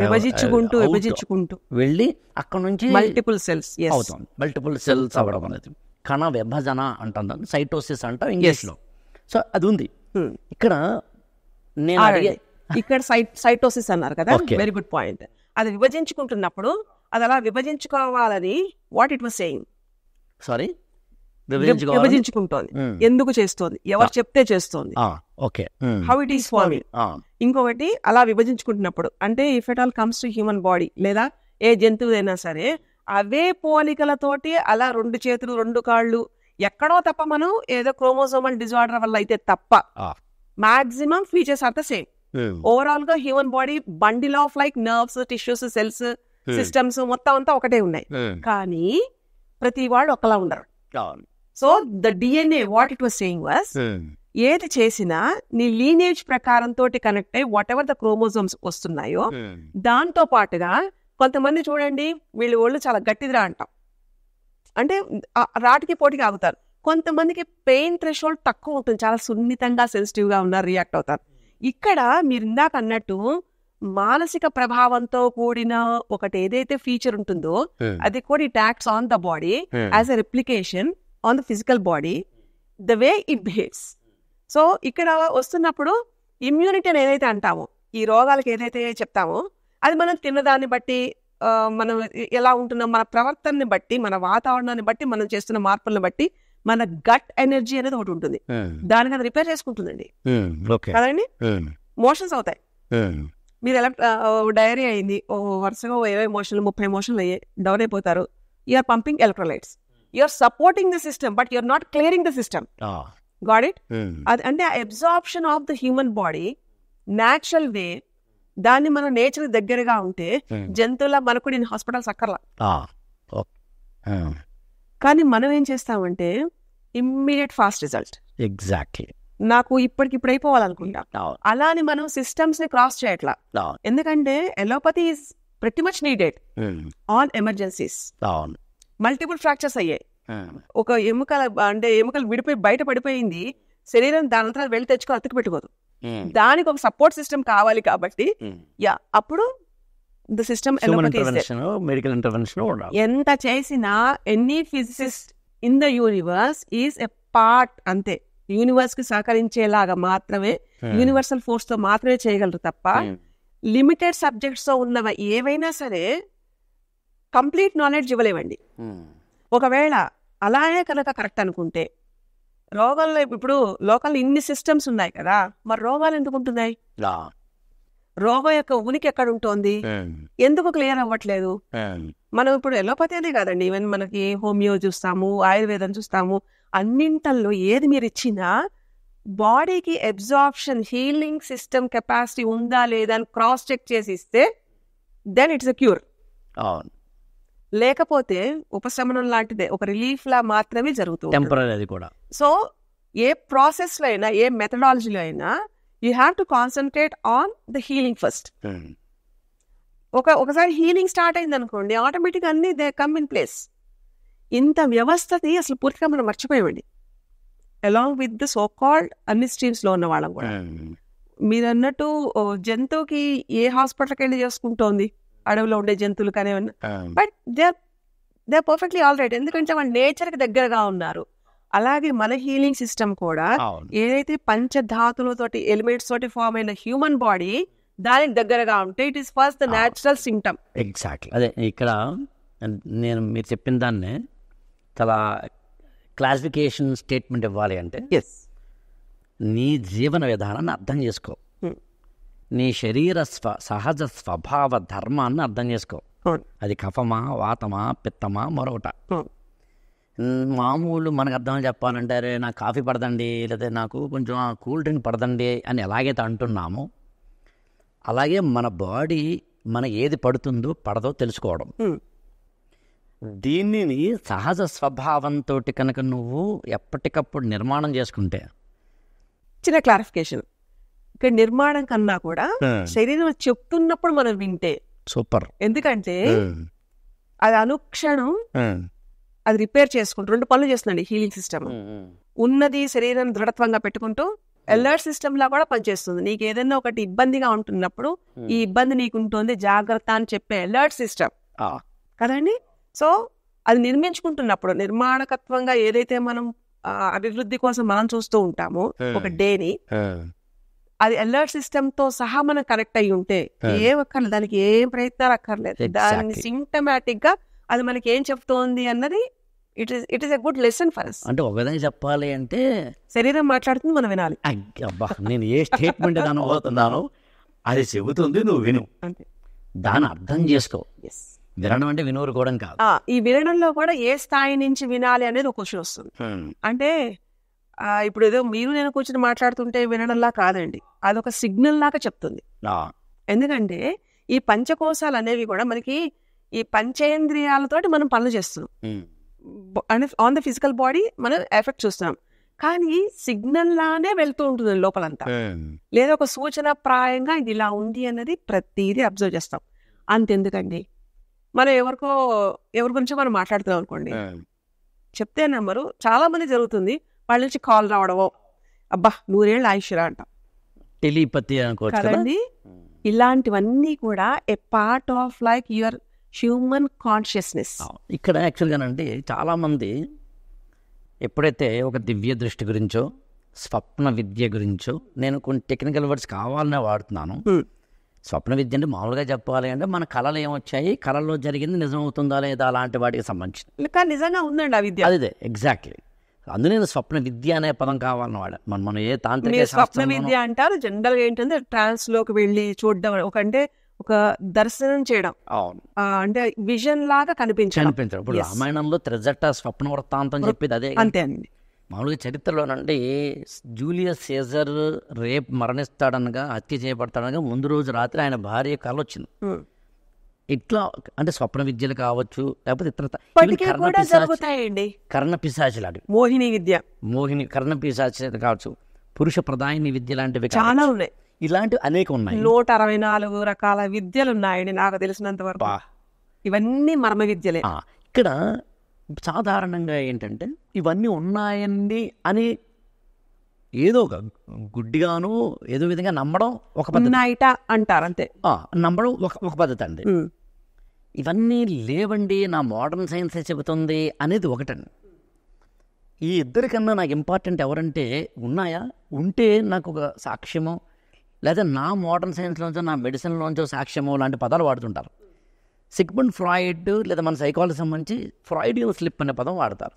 విభజించుకుంటూ వెళ్ళి అక్కడ నుంచి మల్టిపుల్ సెల్స్ అవుతుంది. మల్టిపుల్ సెల్స్ అవ్వడం అనేది కణ విభజన అంటాం, సైటోసిస్ అంటాం ఇంగ్లీష్ లో. సో అది ఉంది ఇక్కడ. నేను ఇక్కడ సైటోసిస్ అన్నారు కదా, వెరీ గుడ్ పాయింట్. అది విభజించుకుంటున్నప్పుడు అది అలా విభజించుకోవాలని what it was saying. Sorry, విభజించుకుంటోంది. ఎందుకు చేస్తోంది, ఎవరు చెప్తే చేస్తోంది, హౌ ఇట్ ఈస్ ఫార్మింగ్. ఇంకొకటి అలా విభజించుకుంటున్నప్పుడు అంటే if at all comes to human body లేదా ఏ జంతువుదైనా సరే అవే పోలికలతోటి అలా 2 చేతులు 2 కాళ్ళు ఎక్కడో తప్ప మనం ఏదో క్రోమోజోమల్ డిజార్డర్ వల్ల అయితే తప్ప maximum features are the same. Overall గా human body bundle of like nerves, tissues, cells, systems మొత్తం అంతా ఒకటే ఉన్నాయి. కానీ ప్రతి వాళ్ళు ఒకలా ఉండరు. So the DNA what it was saying was ఏది చేసినా నీ లీనేజ్ ప్రకారం తోటి కనెక్ట్ అయ్యి వాట్ ఎవర్ ద క్రోమోజోమ్స్ వస్తున్నాయో దాంతో పాటుగా కొంతమంది చూడండి వీళ్ళు ఒళ్ళు చాలా గట్టిదిరా అంటాం, అంటే రాటికి పోటీకి ఆగుతారు. కొంతమందికి పెయిన్ థ్రెషోల్డ్ తక్కువ ఉంటుంది, చాలా సున్నితంగా సెన్సిటివ్ గా ఉన్నారు, రియాక్ట్ అవుతారు. ఇక్కడ మీరు ఇందాక అన్నట్టు మానసిక ప్రభావంతో కూడిన ఒకటి ఏదైతే ఫీచర్ ఉంటుందో అది కూడా it acts on the body as a replication on the physical body, the way it behaves. So ఇక్కడ వస్తున్నప్పుడు ఇమ్యూనిటీ అని ఏదైతే అంటామో, ఈ రోగాలకు ఏదైతే చెప్తామో అది మనం తిన్నదాన్ని బట్టి, మనం ఎలా ఉంటున్నాం, మన ప్రవర్తనని బట్టి, మన వాతావరణాన్ని బట్టి, మనం చేస్తున్న మార్పులను బట్టి మన గట్ ఎనర్జీ అనేది ఒకటి ఉంటుంది, దానికి అది రిపేర్ చేసుకుంటుందండి కదండి. మోషన్స్ అవుతాయి, మీరు ఎలా డైరీ అయింది వరుసగా 20 మోషన్లు 30 మోషన్లు అయ్యాయి, డౌన్ అయిపోతారు. You're pumping electrolytes, you're supporting the system but you're not clearing the system. Got it? అది అంటే absorption of the human body natural way, దాన్ని మనం నేచర్ దగ్గరగా ఉంటే జంతువుల మనకు నేను హాస్పిటల్స్ అక్కర్లా. కానీ మనం ఏం చేస్తామంటే ఇమ్మీడియట్ ఫాస్ట్ రిజల్ట్, ఎగ్జాక్ట్లీ నాకు ఇప్పటికిప్పుడు అయిపోవాలనుకుంటా. అలా అని మనం సిస్టమ్స్ ని క్రాస్ చేయట్లా, ఎందుకంటే allopathy is pretty much needed on emergencies. Multiple fractures అయ్యాయి, ఒక ఎముకలు విడిపోయి బయట పడిపోయింది, శరీరం దాని అంతా వెళ్ళి తెచ్చుకొని అతుకు పెట్టుకోదు, దానికి ఒక సపోర్ట్ సిస్టమ్ కావాలి. కాబట్టి అప్పుడు ద సిస్టమ్ మెడికల్ ఇంటర్వెన్షన్. ఎంత చేసినా any physicist in the universe is a part, అంతే. యూనివర్స్ కి సహకరించేలాగా మాత్రమే, యూనివర్సల్ ఫోర్స్ తో మాత్రమే చేయగలరు తప్ప లిమిటెడ్ సబ్జెక్ట్స్ తో ఉన్నవి ఏవైనా సరే కంప్లీట్ నాలెడ్జ్ ఇవ్వలేవండి. ఒకవేళ అలానే కనుక కరెక్ట్ అనుకుంటే రోగాల్లో ఇప్పుడు లోకల్ ఇన్ని సిస్టమ్స్ ఉన్నాయి కదా, మరి రోగాలు ఎందుకు ఉంటున్నాయి, రోగం యొక్క ఉనికి ఎక్కడ ఉంటుంది, ఎందుకు క్లియర్ అవ్వట్లేదు? మనం ఇప్పుడు ఎలోపతి అనే కాదండి, ఈవెన్ మనకి హోమియో చూస్తాము, ఆయుర్వేదం చూస్తాము, అన్నింటల్లో ఏది మీరు ఇచ్చినా బాడీకి అబ్జార్ప్షన్ హీలింగ్ సిస్టమ్ కెపాసిటీ ఉందా లేదా అని క్రాస్ చెక్ చేసి ఇస్తే దెన్ ఇట్స్ ఎ క్యూర్. లేకపోతే ఉపశమనం లాంటిదే, ఒక రిలీఫ్ లా మాత్రమే జరుగుతుంది, టెంపరరీ కూడా. సో ఏ ప్రాసెస్ లో అయినా, ఏ మెథడాలజీలో అయినా you have to concentrate on the healing first. ఒకసారి హీలింగ్ స్టార్ట్ అయింది అనుకోండి, ఆటోమేటిక్ అన్ని దే కమ్ ఇన్ ప్లేస్. ఇంత వ్యవస్థని అసలు పూర్తిగా మనం మర్చిపోయామండి, along with the so called అన్ని స్ట్రీమ్స్ లో ఉన్న వాళ్ళం కూడా. మీరు అన్నట్టు జంతువుకి ఏ హాస్పిటల్కి వెళ్ళి చేసుకుంటోంది, అడవిలో ఉండే జంతువులు కానీ, but they are perfectly all right, ఎందుకంటే వాళ్ళు నేచర్ కి దగ్గరగా ఉన్నారు. అలాగే మన హీలింగ్ సిస్టమ్ కూడా ఏదైతే పంచధాతులతోటి ఎలిమెంట్స్ తోటి ఫామ్ అయిన హ్యూమన్ బాడీ దానికి దగ్గరగా ఉంటే it is first the natural symptom. Exactly అదే ఇక్కడ నేను మీరు చెప్పిన దాన్నే చాలా క్లాసిఫికేషన్ స్టేట్మెంట్ ఇవ్వాలి అంటే, నీ జీవన విధానాన్ని అర్థం చేసుకో, నీ శరీర సహజ స్వభావ ధర్మాన్ని అర్థం చేసుకో. అది కఫమా, వాతమా, పిత్తమా, మరొకట. మామూలు మనకు అర్థం చెప్పాలంటే అరే నాకు కాఫీ పడదండి, లేదా నాకు కొంచెం కూల్ డ్రింక్ పడదండి అని ఎలాగైతే అంటున్నామో, అలాగే మన బాడీ మన ఏది పడుతుందో పడదో తెలుసుకోవడం. దీనిని సహజ స్వభావంతో కనుక నువ్వు ఎప్పటికప్పుడు నిర్మాణం చేసుకుంటే, చిన్న క్లారిఫికేషన్, ఇక్కడ నిర్మాణం కన్నా కూడా శరీరం చెప్తున్నప్పుడు మనం వింటే సూపర్. ఎందుకంటే అది అనుక్షణం అది రిపేర్ చేసుకుంటూ 2 పనులు చేస్తుందండి హీలింగ్ సిస్టమ్. ఉన్నది శరీరం దృఢత్వంగా పెట్టుకుంటూ అలర్ట్ సిస్టమ్ లా కూడా పనిచేస్తుంది. నీకు ఏదైనా ఒకటి ఇబ్బందిగా ఉంటున్నప్పుడు ఈ ఇబ్బంది నీకు ఉంటుంది జాగ్రత్త అని చెప్పే అలర్ట్ సిస్టమ్ కదండి. సో అది నిర్మించుకుంటున్నప్పుడు నిర్మాణకత్వంగా ఏదైతే మనం అభివృద్ధి కోసం మనం చూస్తూ ఉంటామో ఒక డేని, అది అలర్ట్ సిస్టమ్ తో సహా మనం కనెక్ట్ అయ్యి ఉంటే ఏం అక్కర్లేదు, దానికి ఏం ప్రయత్నాలు అక్కర్లేదు. దాన్ని సింప్టమాటిక్ గా అది మనకి ఏం చెప్తోంది అన్నది it is a good lesson for us. అంటే ఒక విధంగా చెప్పాలి అంటే శరీరం మాట్లాడుతుంది, మనం వినాలి. అబ్బా, నేను ఏ స్టేట్మెంట్ అనబోతున్నాను అది చెబుతుంది, నువ్వు విను, దాన్ని అర్థం చేసుకో. వినడం అంటే వినూరుకోవడం కాదు. ఈ వినడంలో కూడా ఏ స్థాయి నుంచి వినాలి అనేది ఒక క్వశ్చన్ వస్తుంది. అంటే ఇప్పుడు ఏదో మీరు నేను కూర్చొని మాట్లాడుతుంటే వినడంలా కాదండి, అదొక సిగ్నల్ లాగా చెప్తుంది. ఎందుకంటే ఈ పంచకోశాలు అనేవి కూడా మనకి ఈ పంచేంద్రియాలతోటి మనం పనులు చేస్తున్నాం. అంటే ఆన్ ద ఫిజికల్ బాడీ మనం ఎఫెక్ట్ చూస్తున్నాం, కానీ సిగ్నల్ లానే వెళ్తూ ఉంటుంది లోపలంతా. లేదా ఒక సూచన ప్రాయంగా ఇది ఇలా ఉంది అన్నది ప్రతిదీ అబ్జర్వ్ చేస్తాం. అంతెందుకండి, మనం ఎవరి గురించి మనం మాట్లాడుతున్నాం అనుకోండి, చెప్తే నమ్మరు, చాలా మంది జరుగుతుంది, వాళ్ళ నుంచి కాల్ రావడమో, అబ్బా 100 ఏళ్ళు ఆయుష్రా అంటాం, టెలిపతి అనుకోవచ్చు కదండి. ఇలాంటివన్నీ కూడా a part of like your human consciousness. ఇక్కడ యాక్చువల్గానండి చాలా మంది ఎప్పుడైతే ఒక దివ్య దృష్టి గురించో స్వప్న విద్య గురించో, నేను కొన్ని టెక్నికల్ వర్డ్స్ కావాలనే వాడుతున్నాను. స్వప్న విద్య అంటే మామూలుగా చెప్పాలి అంటే మన కళలు ఏమొచ్చాయి, కళల్లో జరిగింది నిజం అవుతుందా లేదా అలాంటి వాటికి సంబంధించి. కానీ నిజంగా ఉందండి ఆ విద్య. అదే ఎగ్జాక్ట్లీ, అందులో నేను స్వప్న విద్య అనే పదం కావాలని వాడా. మనం ఏ తాంత్రిక స్వప్న విద్య అంటారు, జనరల్ గా ఏంటంటే ట్రాన్స్ లోకి వెళ్ళి చూడడం, ఒక దర్శనం చేయడం, అంటే విజన్ లాగా కనిపించడం. ఇప్పుడు రామాయణంలో త్రిజట స్వప్న వృత్తాంతం చెప్పేది అదే. అంతే అండి. మామూలుగా చరిత్రలోనంటే జూలియస్ సీజర్ రేపు మరణిస్తాడనగా, హత్య చేయబడతాడనగా ముందు రోజు రాత్రి ఆయన భార్య కళ వచ్చింది. ఇట్లా అంటే స్వప్న విద్యలు కావచ్చు, లేకపోతే కర్ణ పిశాచులు, మోహిని విద్య, కర్ణ పిశాచులు కావచ్చు, పురుష ప్రధాని విద్య లాంటివి చాలా ఉన్నాయి. ఇలాంటివి అనేక ఉన్నాయి. 164 రకాల విద్యలు ఉన్నాయండి నాకు తెలిసినంత వరకు. ఇవన్నీ మర్మ విద్యలే. ఇక్కడ సాధారణంగా ఏంటంటే ఇవన్నీ ఉన్నాయండి అని ఏదో ఒక గుడ్డిగాను ఏదో విధంగా నమ్మడం ఒక పద్ధతి అంటారు, అంతే. నమ్మడం ఒక పద్ధతి అండి. ఇవన్నీ లేవండి నా మోడర్న్ సైన్స్ చెబుతుంది అనేది ఒకటండి. ఈ ఇద్దరికన్నా నాకు ఇంపార్టెంట్ ఎవరంటే, ఉన్నాయా, ఉంటే నాకు ఒక సాక్ష్యమో లేదా నా మోడర్న్ సైన్స్లోంచో నా మెడిసిన్లోంచో సాక్ష్యమో లాంటి పదాలు వాడుతుంటారు. సిగ్మండ్ ఫ్రాయిడ్ లేదా మన సైకాలజీ సంబంధించి ఫ్రాయిడియన్ స్లిప్ అనే పదం వాడతారు.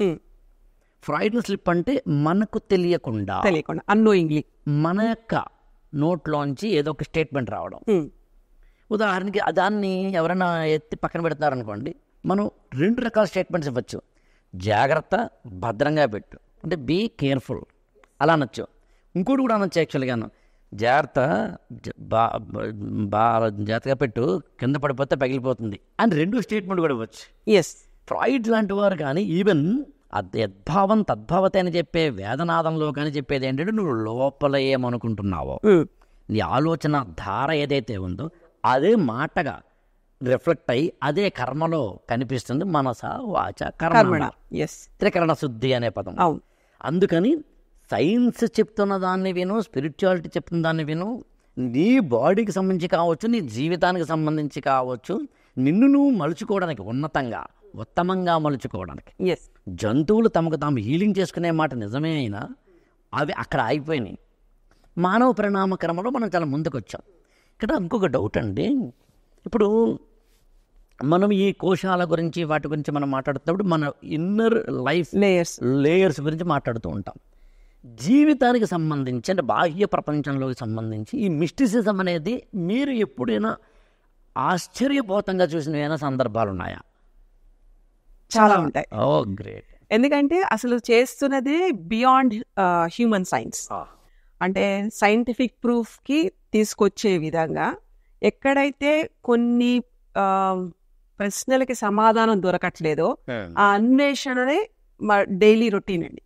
ఫ్రాయిడియన్ స్లిప్ అంటే మనకు తెలియకుండా అన్నోయింగ్లీ మన యొక్క నోట్లోంచి ఏదో ఒక స్టేట్మెంట్ రావడం. ఉదాహరణకి దాన్ని ఎవరైనా ఎత్తి పక్కన పెడతారనుకోండి, మనం 2 రకాల స్టేట్మెంట్స్ ఇవ్వచ్చు. జాగ్రత్త, భద్రంగా పెట్టు, అంటే బీ కేర్ఫుల్ అలా అనొచ్చు. ఇంకోటి కూడా అనొచ్చు యాక్చువల్గాను, జాగ్రత్త జాగ్రత్తగా పెట్టు, కింద పడిపోతే పగిలిపోతుంది అని 2 స్టేట్మెంట్ కూడా ఇవ్వచ్చు. ఫ్రాయిడ్ లాంటి వారు కానీ ఈవెన్ యద్భావం తద్భావతే అని చెప్పే వేదనాదంలో కానీ చెప్పేది ఏంటంటే, నువ్వు లోపల ఏమనుకుంటున్నావో నీ ఆలోచన ధార ఏదైతే ఉందో అదే మాటగా రిఫ్లెక్ట్ అయ్యి అదే కర్మలో కనిపిస్తుంది. మనస వాచ కర్మ, త్రికరణ శుద్ధి అనే పదం. అందుకని సైన్స్ చెప్తున్న దాన్ని విను, స్పిరిచువాలిటీ చెప్తున్న దాన్ని విను, నీ బాడీకి సంబంధించి కావచ్చు, నీ జీవితానికి సంబంధించి కావచ్చు, నిన్ను నువ్వు మలుచుకోవడానికి, ఉన్నతంగా ఉత్తమంగా మలుచుకోవడానికి. జంతువులు తమకు తాము హీలింగ్ చేసుకునే మాట నిజమే అయినా అవి అక్కడ ఆగిపోయినాయి. మానవ పరిణామ క్రమంలో మనం చాలా ముందుకు వచ్చాం. ఇక్కడ ఇంకొక డౌట్ అండి, ఇప్పుడు మనం ఈ కోశాల గురించి వాటి గురించి మనం మాట్లాడుతున్నప్పుడు మన ఇన్నర్ లైఫ్ లేయర్స్ గురించి మాట్లాడుతూ ఉంటాం. జీవితానికి సంబంధించి అంటే బాహ్య ప్రపంచంలోకి సంబంధించి ఈ మిస్టిసిజం అనేది మీరు ఎప్పుడైనా ఆశ్చర్యపోతంగా చూసిన ఏమైనా సందర్భాలు ఉన్నాయా? చాలా ఉంటాయి. ఓ గ్రేట్. ఎందుకంటే అసలు చేస్తున్నదే బియాండ్ హ్యూమన్ సైన్స్, అంటే సైంటిఫిక్ ప్రూఫ్కి తీసుకొచ్చే విధంగా ఎక్కడైతే కొన్ని ప్రశ్నలకి సమాధానం దొరకట్లేదో ఆ అన్వేషణనే డైలీ రొటీన్ అండి.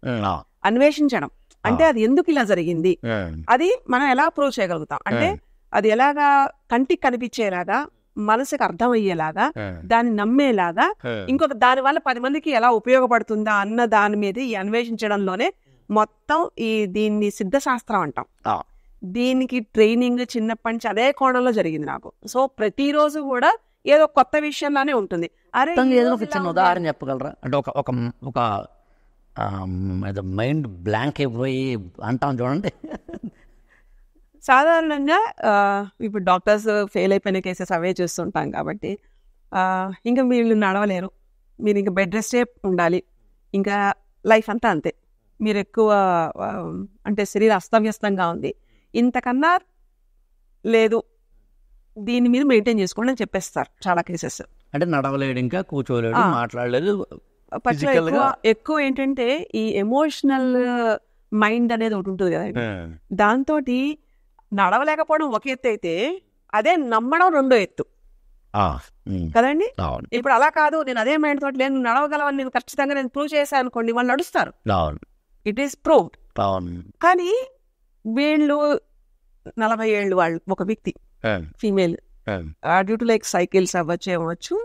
అన్వేషించడం అంటే అది ఎందుకు ఇలా జరిగింది, అది మనం ఎలా ప్రూవ్ చేయగలుగుతాం అంటే అది ఎలాగా కంటికి కనిపించేలాగా, మనసుకు అర్థమయ్యేలాగా, దాన్ని నమ్మేలాగా, ఇంకొక దాని వల్ల 10 మందికి ఎలా ఉపయోగపడుతుందా అన్న దాని మీద ఈ అన్వేషించడంలోనే మొత్తం దీన్ని సిద్ధశాస్త్రం అంటాం. దీనికి ట్రైనింగ్ చిన్నప్పటి నుంచి అదే కోణంలో జరిగింది నాకు. సో ప్రతిరోజు కూడా ఏదో కొత్త విషయంలానే ఉంటుంది. అరే ఏదో ఒక చిన్న ఉదాహరణ చెప్పగలరా? అంటే ఒక మైండ్ బ్లాంక్ అయిపోయి అంటాం చూడండి. సాధారణంగా ఇప్పుడు డాక్టర్స్ ఫెయిల్ అయిపోయిన కేసెస్ అవే చూస్తుంటాం కాబట్టి ఇంకా మీరు నడవలేరు, మీరు ఇంకా బెడ్ రెస్టే ఉండాలి, ఇంకా లైఫ్ అంతా అంతే, మీరు ఎక్కువ అంటే శరీరం అస్తవ్యస్తంగా ఉంది, ఇంతకన్నా లేదు, దీని మీద మెయింటైన్ చేసుకోండి అని చెప్పేస్తారు చాలా కేసెస్. అంటే నడవలేడు, ఇంకా కూర్చోలేడు, మాట్లాడలేదు. ఎక్కువ ఏంటంటే ఈ ఎమోషనల్ మైండ్ అనేది ఒకటి ఉంటుంది కదా, దాంతో నడవలేకపోవడం ఒక ఎత్తు అయితే అదే నమ్మడం రెండో ఎత్తు కదండి. ఇప్పుడు అలా కాదు, నేను అదే మైండ్ తోటి నేను నడవగలవని నేను ఖచ్చితంగా నేను ప్రూవ్ చేశాను అనుకోండి, వాళ్ళు నడుస్తారు, ఇట్ ఈస్ ప్రూవ్డ్. కానీ వీళ్ళు 40 ఏళ్ళు వాళ్ళు ఒక వ్యక్తి female due to like cycles అవ్వచ్చు,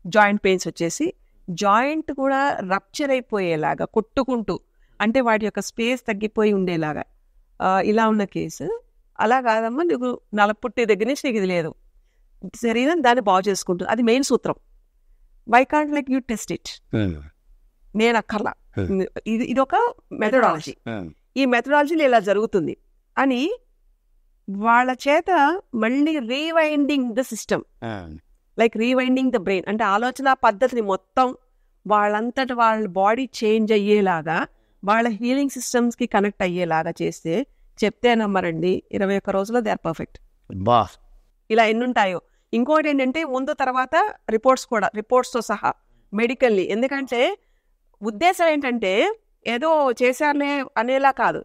జాయింట్ పెయిన్స్ వచ్చేసి జాయింట్ కూడా రప్చర్ అయిపోయేలాగా కొట్టుకుంటూ, అంటే వాటి యొక్క స్పేస్ తగ్గిపోయి ఉండేలాగా ఇలా ఉన్న కేసు. అలా కాదమ్మా, నీకు పుట్టి దగ్గర నుంచి నీకు ఇది లేదు, శరీరం దాన్ని బాగు చేసుకుంటుంది, అది మెయిన్ సూత్రం. Why can't like you test it, నేను అక్కర్లా, ఇది ఒక మెథడాలజీ, ఈ మెథడాలజీలో ఇలా జరుగుతుంది అని వాళ్ళ చేత మళ్ళీ rewinding the system, like rewinding the brain, అంటే ఆలోచన పద్ధతిని మొత్తం వాళ్ళంతట వాళ్ళ బాడీ చేంజ్ అయ్యేలాగా, వాళ్ళ హీలింగ్ సిస్టమ్స్కి కనెక్ట్ అయ్యేలాగా చేస్తే చెప్తే నమ్మరండి, 21 రోజుల్లో దే ఆర్ పర్ఫెక్ట్. ఇలా ఎన్నుంటాయో. ఇంకోటి ఏంటంటే ముందు తర్వాత రిపోర్ట్స్తో సహా మెడికల్లీ, ఎందుకంటే ఉద్దేశం ఏంటంటే ఏదో చేశారులే అనేలా కాదు,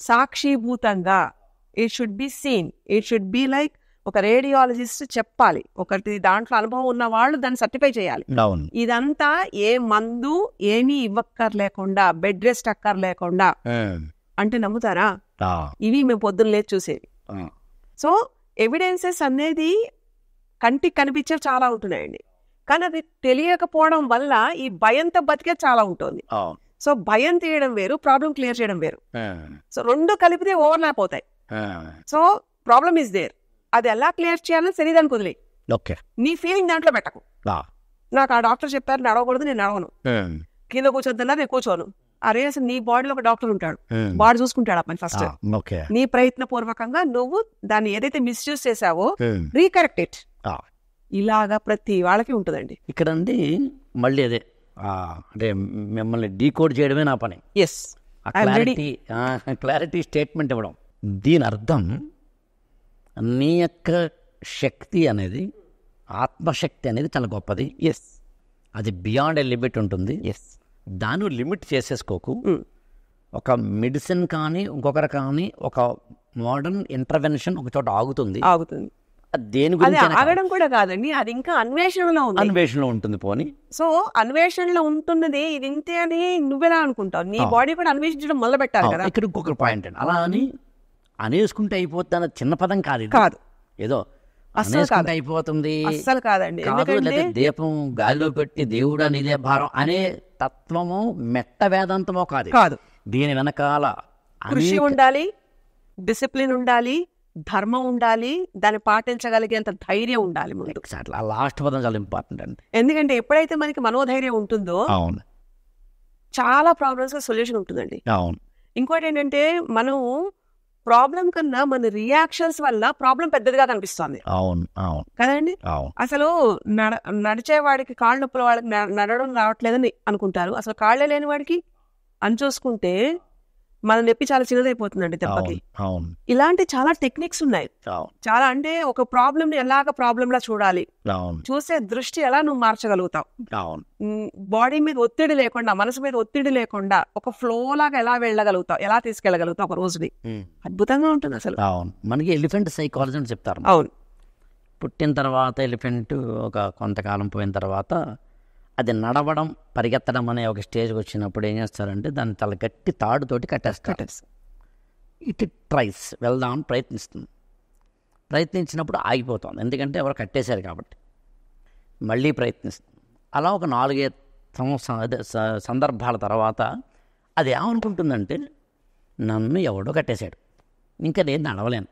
సాక్షిభూతంగా it should be seen, it should be like ఒక రేడియాలజిస్ట్ చెప్పాలి, ఒకటి దాంట్లో అనుభవం ఉన్న వాళ్ళు దాన్ని సర్టిఫై చేయాలి. ఇదంతా ఏ మందు ఏమీ ఇవ్వక్కర్లేకుండా, బెడ్ రెస్ట్ అక్కర్లేకుండా, అంటే నమ్ముతారా? ఇవి మేము పొద్దున్న లేచి చూసేవి. సో ఎవిడెన్సెస్ అనేది కంటికి కనిపించే చాలా ఉంటున్నాయండి, కానీ అది తెలియకపోవడం వల్ల ఈ భయంతో బతికే చాలా ఉంటుంది. సో భయం తీయడం వేరు, ప్రాబ్లం క్లియర్ చేయడం వేరు. సో రెండు కలిపితే ఓవర్లాప్ అవుతాయి. సో ప్రాబ్లం ఈజ్ దేర్, అది ఎలా క్లియర్ చేయాలని శరీరానికి వదిలే, నీ ఫీలింగ్ దాంట్లో పెట్టకు. నాకు ఆ డాక్టర్ చెప్పారు నడవకూడదు, నేను నడవను, కింద కూర్చొద్దన్నారు, నేను కూర్చోను. అరే అసలు నీ బాడీలో ఒక డాక్టర్ ఉంటాడు, వాడు చూసుకుంటాడు ఆ పని ఫస్ట్. నీ ప్రయత్న పూర్వకంగా నువ్వు దాన్ని ఏదైతే మిస్యూజ్ చేసావో రీకరెక్ట్ ఇట్. ఇలాగా ప్రతి వాళ్ళకి ఉంటుందండి. ఇక్కడ అండి మళ్ళీ అదే అంటే మిమ్మల్ని డీకోడ్ చేయడమే నా పని. ఎస్, క్లారిటీ స్టేట్మెంట్ ఇవ్వడం. దీని అర్థం నీ యొక్క శక్తి అనేది, ఆత్మశక్తి అనేది చాలా గొప్పది. ఎస్, అది బియాండ్ ఏ లిమిట్ ఉంటుంది. ఎస్, దాన్ని లిమిట్ చేసేసుకోకు. ఒక మెడిసిన్ కానీ ఇంకొకరు కానీ ఒక మోడర్న్ ఇంటర్వెన్షన్ ఒక చోట ఆగుతుంది. దేని గురించి ఆగడం కూడా కాదండి, అది ఇంకా అన్వేషణలో ఉంటుంది. పోనీ సో అన్వేషణలో ఉంటున్నది ఇది ఇంతే అని నువ్వెలా అనుకుంటావు? నీ బాడీ కూడా అన్వేషించడం మొదలు పెట్టాలి కదా. ఇక్కడ ఇంకొక పాయింట్ అండి, అలా అని అనేసుకుంటే అయిపోతుంది అన్న చిన్న పదం కాదు. ఏదో అనేసుకుంటే అయిపోతుంది అస్సలు కాదండి. లేదా దీపం గాలిలో పెట్టి దేవుడా నీదే భారం అనే తత్వము మెట్ట వేదాంతమో కాదు. దీని వెనకాల కృషి ఉండాలి, డిసిప్లిన్ ఉండాలి, ధర్మం ఉండాలి, దాన్ని పాటించగలిగేంత ధైర్యం ఉండాలి ముందు. ఆ లాస్ట్ పదం చాలా ఇంపార్టెంట్ అండి. ఎందుకంటే ఎప్పుడైతే మనకి మనోధైర్యం ఉంటుందో చాలా ప్రాబ్లమ్స్ సొల్యూషన్ ఉంటుందండి. ఇంకోటి ఏంటంటే మనం ప్రాబ్లం కన్నా మన రియాక్షన్స్ వల్ల ప్రాబ్లం పెద్దదిగా కనిపిస్తుంది కదండి. అసలు నడిచేవాడికి కాళ్ళ నొప్పుల వాడికి నడవడం రావట్లేదని అనుకుంటారు, అసలు కాళ్ళే లేని వాడికి అని చూసుకుంటే మన నొప్పి చాలా చిన్నదైపోతుందండి దెబ్బకి. ఇలాంటి చాలా టెక్నిక్స్ ఉన్నాయి. చాలా అంటే ఒక ప్రాబ్లమ్ ని ఎలాగ ప్రాబ్లమ్ లా చూడాలి, చూసే దృష్టి ఎలా నువ్వు మార్చగలుగుతావు, బాడీ మీద ఒత్తిడి లేకుండా, మనసు మీద ఒత్తిడి లేకుండా ఒక ఫ్లో లాగా ఎలా వెళ్ళగలుగుతావు, ఎలా తీసుకెళ్ళగలుగుతావు ఒక రోజుని, అద్భుతంగా ఉంటుంది అసలు. మనకి ఎలిఫెంట్ సైకాలజీ అని చెప్తారు. అవును, పుట్టిన తర్వాత ఎలిఫెంట్ ఒక కొంతకాలం పోయిన తర్వాత అది నడవడం పరిగెత్తడం అనే ఒక స్టేజ్కి వచ్చినప్పుడు ఏం చేస్తారంటే దాన్ని చాలా గట్టి తాడుతోటి కట్టేస్తారు. ఇట్ ట్రైస్ వెళ్దామని ప్రయత్నించినప్పుడు ఆగిపోతుంది, ఎందుకంటే ఎవరు కట్టేశారు కాబట్టి. మళ్ళీ ప్రయత్నిస్తుంది. అలా ఒక 4-5 సందర్భాల తర్వాత అది ఏమనుకుంటుందంటే నన్ను ఎవడో కట్టేశాడు, ఇంకా నేను నడవలేను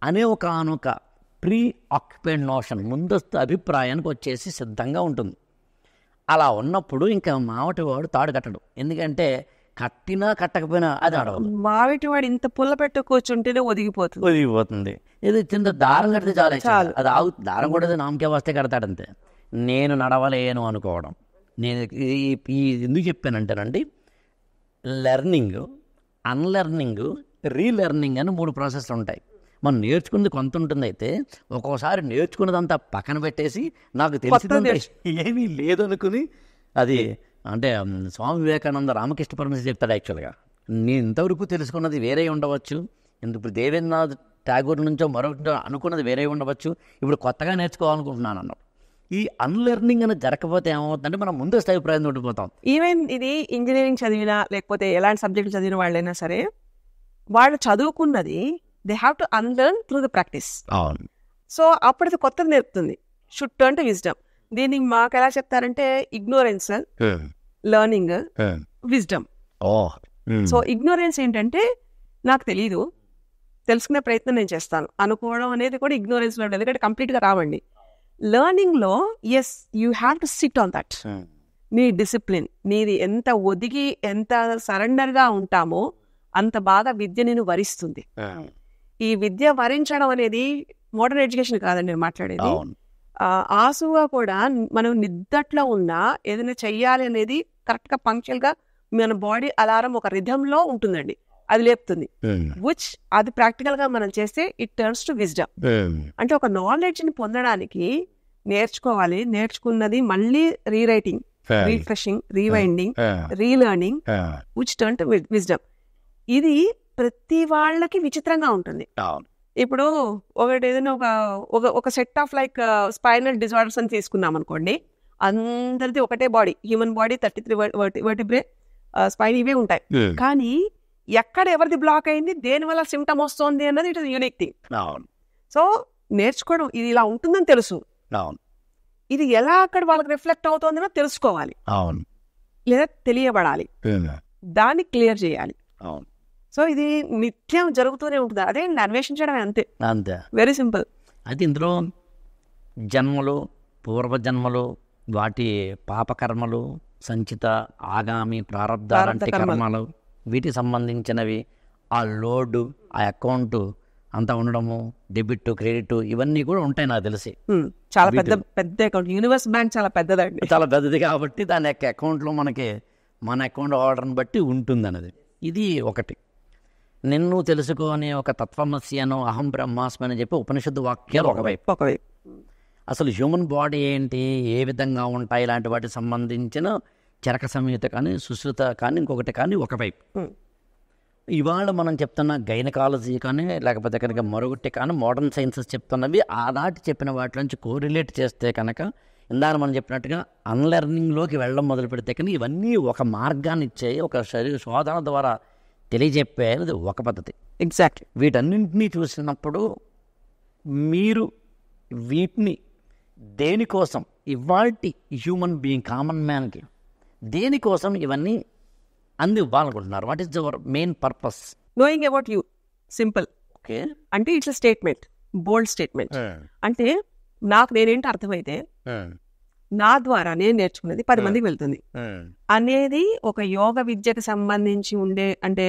అనే ఒక ప్రీ ఆక్యుపైడ్ నోషన్, ముందస్తు అభిప్రాయానికి వచ్చేసి సిద్ధంగా ఉంటుంది. అలా ఉన్నప్పుడు ఇంకా మావటి వాడు తాడు కట్టడు, ఎందుకంటే కట్టినా కట్టకపోయినా అది నడవదు. మావిటి వాడు ఇంత పుల్ల పెట్టు కూర్చుంటేనే ఒదిగిపోతుంది. ఇది చిన్న దారం కడితే చాలు, అది దారం కూడా నామకే వస్తే కడతాడంతే. నేను నడవలేను అనుకోవడం. నేను ఈ ఎందుకు చెప్పానంటేనండి, లెర్నింగ్, అన్లెర్నింగ్, రీలెర్నింగ్ అని 3 ప్రాసెస్లు ఉంటాయి. మనం నేర్చుకున్నది కొంత ఉంటుంది, అయితే ఒక్కోసారి నేర్చుకున్నదంతా పక్కన పెట్టేసి నాకు తెలిసిందంటే ఏమీ లేదనుకుని అది అంటే స్వామి వివేకానంద రామకృష్ణ పరమహంస చెప్తాడు, యాక్చువల్గా నేను ఇంతవరకు తెలుసుకున్నది వేరే ఉండవచ్చు, ఇప్పుడు దేవేంద్రనాథ్ ఠాగూర్ నుంచో మరొకటో అనుకున్నది వేరే ఉండవచ్చు, ఇప్పుడు కొత్తగా నేర్చుకోవాలనుకుంటున్నాను అన్నాడు. ఈ అన్లెర్నింగ్ అనేది జరగకపోతే ఏమవుతుందంటే మనం ముందస్తు అభిప్రాయం ఉండిపోతాం. ఈవెన్ ఇది ఇంజనీరింగ్ చదివినా లేకపోతే ఎలాంటి సబ్జెక్టులు చదివిన వాళ్ళైనా సరే, వాళ్ళు చదువుకున్నది they have to unlearn through the practice. అవును. సో అప్పుడు కొత్తది నేర్పుతుంది. Should turn to wisdom. దీన్ని మాకు ఎలా చెప్తారంటే ignorance, learning, wisdom. So ignorance ఏంటంటే నాకు తెలీదు, తెలుసుకునే ప్రయత్నం నేను చేస్తాను అనుకోవడం అనేది కూడా ఇగ్నోరెన్స్ లో ఉంటుంది, ఎందుకంటే కంప్లీట్గా రావండి. లెర్నింగ్ లో as you have to sit on that. నీ డిసిప్లిన్, నీది ఎంత ఒదిగి ఎంత సరెండర్ గా ఉంటామో అంత బాగా విద్య నేను వరిస్తుంది. ఈ విద్య వరించడం అనేది మోడర్న్ ఎడ్యుకేషన్ కాదండి నేను మాట్లాడేది. ఆసుగా కూడా మనం నిద్దట్లో ఉన్నా ఏదైనా చెయ్యాలి అనేది కరెక్ట్ గా పంక్చువల్ గా మన బాడీ అలారం ఒక రిథంలో ఉంటుందండి, అది లేపుతుంది. విచ్ అది ప్రాక్టికల్ గా మనం చేస్తే ఇట్ టర్న్స్ టు విజ్డమ్. అంటే ఒక నాలెడ్జ్ ని పొందడానికి నేర్చుకోవాలి, నేర్చుకున్నది మళ్ళీ rewriting, refreshing, rewinding, relearning, which turn to wisdom. ఇది ప్రతి వాళ్ళకి విచిత్రంగా ఉంటుంది. ఇప్పుడు ఒకటి ఏదైనా ఒక set of like spinal disorders అని తీసుకున్నాం అనుకోండి, అందరిది ఒకటే body, human body 33 vertebrae, spine ఇవే ఉంటాయి. కానీ ఎక్కడ ఎవరిది బ్లాక్ అయింది, దేని వల్ల సిమ్టమ్ వస్తుంది అన్నది it is unique thing. So నేర్చుకోవడం ఇది ఇలా ఉంటుందని తెలుసు, ఇది ఎలా అక్కడ వాళ్ళకి రిఫ్లెక్ట్ అవుతుందో తెలుసుకోవాలి, లేదా తెలియబడాలి, దాన్ని క్లియర్ చేయాలి. సో ఇది నిత్యం జరుగుతూనే ఉంటుంది. అదే అన్వేషించడం అంతే, వెరీ సింపుల్. అయితే ఇందులో జన్మలు, పూర్వజన్మలు, వాటి పాపకర్మలు, సంచిత, ఆగామి, ప్రారంధ కర్మలు, వీటికి సంబంధించినవి, ఆ లోడు, ఆ అకౌంట్ అంతా ఉండడము, డెబిట్, క్రెడిట్, ఇవన్నీ కూడా ఉంటాయి నాకు తెలిసి. చాలా పెద్ద అకౌంట్. యూనివర్స్ బ్యాంక్ చాలా పెద్దదండి, చాలా పెద్దది కాబట్టి దాని యొక్క అకౌంట్లో మనకి మన అకౌంట్ ఆర్డర్ని బట్టి ఉంటుంది అన్నది. ఇది ఒకటి. నిన్ను తెలుసుకో అనే ఒక తత్వమసి అను, అహం బ్రహ్మాస్మి అని చెప్పి ఉపనిషత్తు వాక్యాలు ఒకవైపు. అసలు హ్యూమన్ బాడీ ఏంటి, ఏ విధంగా ఉంటాయి, ఇలాంటి వాటికి సంబంధించిన చరక సంహిత కానీ, సుశ్రుత కానీ, ఇంకొకటి కానీ ఒకవైపు. ఇవాళ మనం చెప్తున్న గైనకాలజీ కానీ, లేకపోతే కనుక మరొకటి కానీ, మోడర్న్ సైన్సెస్ చెప్తున్నవి ఆనాటి చెప్పిన వాటి నుంచి కోరిలేట్ చేస్తే కనుక, ఇందాక మనం చెప్పినట్టుగా అన్లెర్నింగ్లోకి వెళ్ళడం మొదలు పెడితే కానీ ఇవన్నీ ఒక మార్గాన్ని ఇచ్చే, ఒక శరీర శోధన ద్వారా తెలియజెప్పేది ఒక పద్ధతి. ఎగ్జాక్ట్లీ. వీటన్నింటినీ చూసినప్పుడు మీరు వీటిని దేనికోసం, ఇవాల్టి హ్యూమన్ బీయింగ్, కామన్ మ్యాన్కి దేనికోసం ఇవన్నీ అందివ్వాలనుకుంటున్నారు? What is your main purpose? Knowing about you. Simple. Okay. అంటే ఇట్స్ స్టేట్మెంట్, బోల్డ్ స్టేట్మెంట్. అంటే నాకు నేనేంటి అర్థమైతే నా ద్వారా నేను నేర్చుకున్నది 10 మందికి వెళ్తుంది అనేది ఒక యోగ విద్యకు సంబంధించి ఉండే, అంటే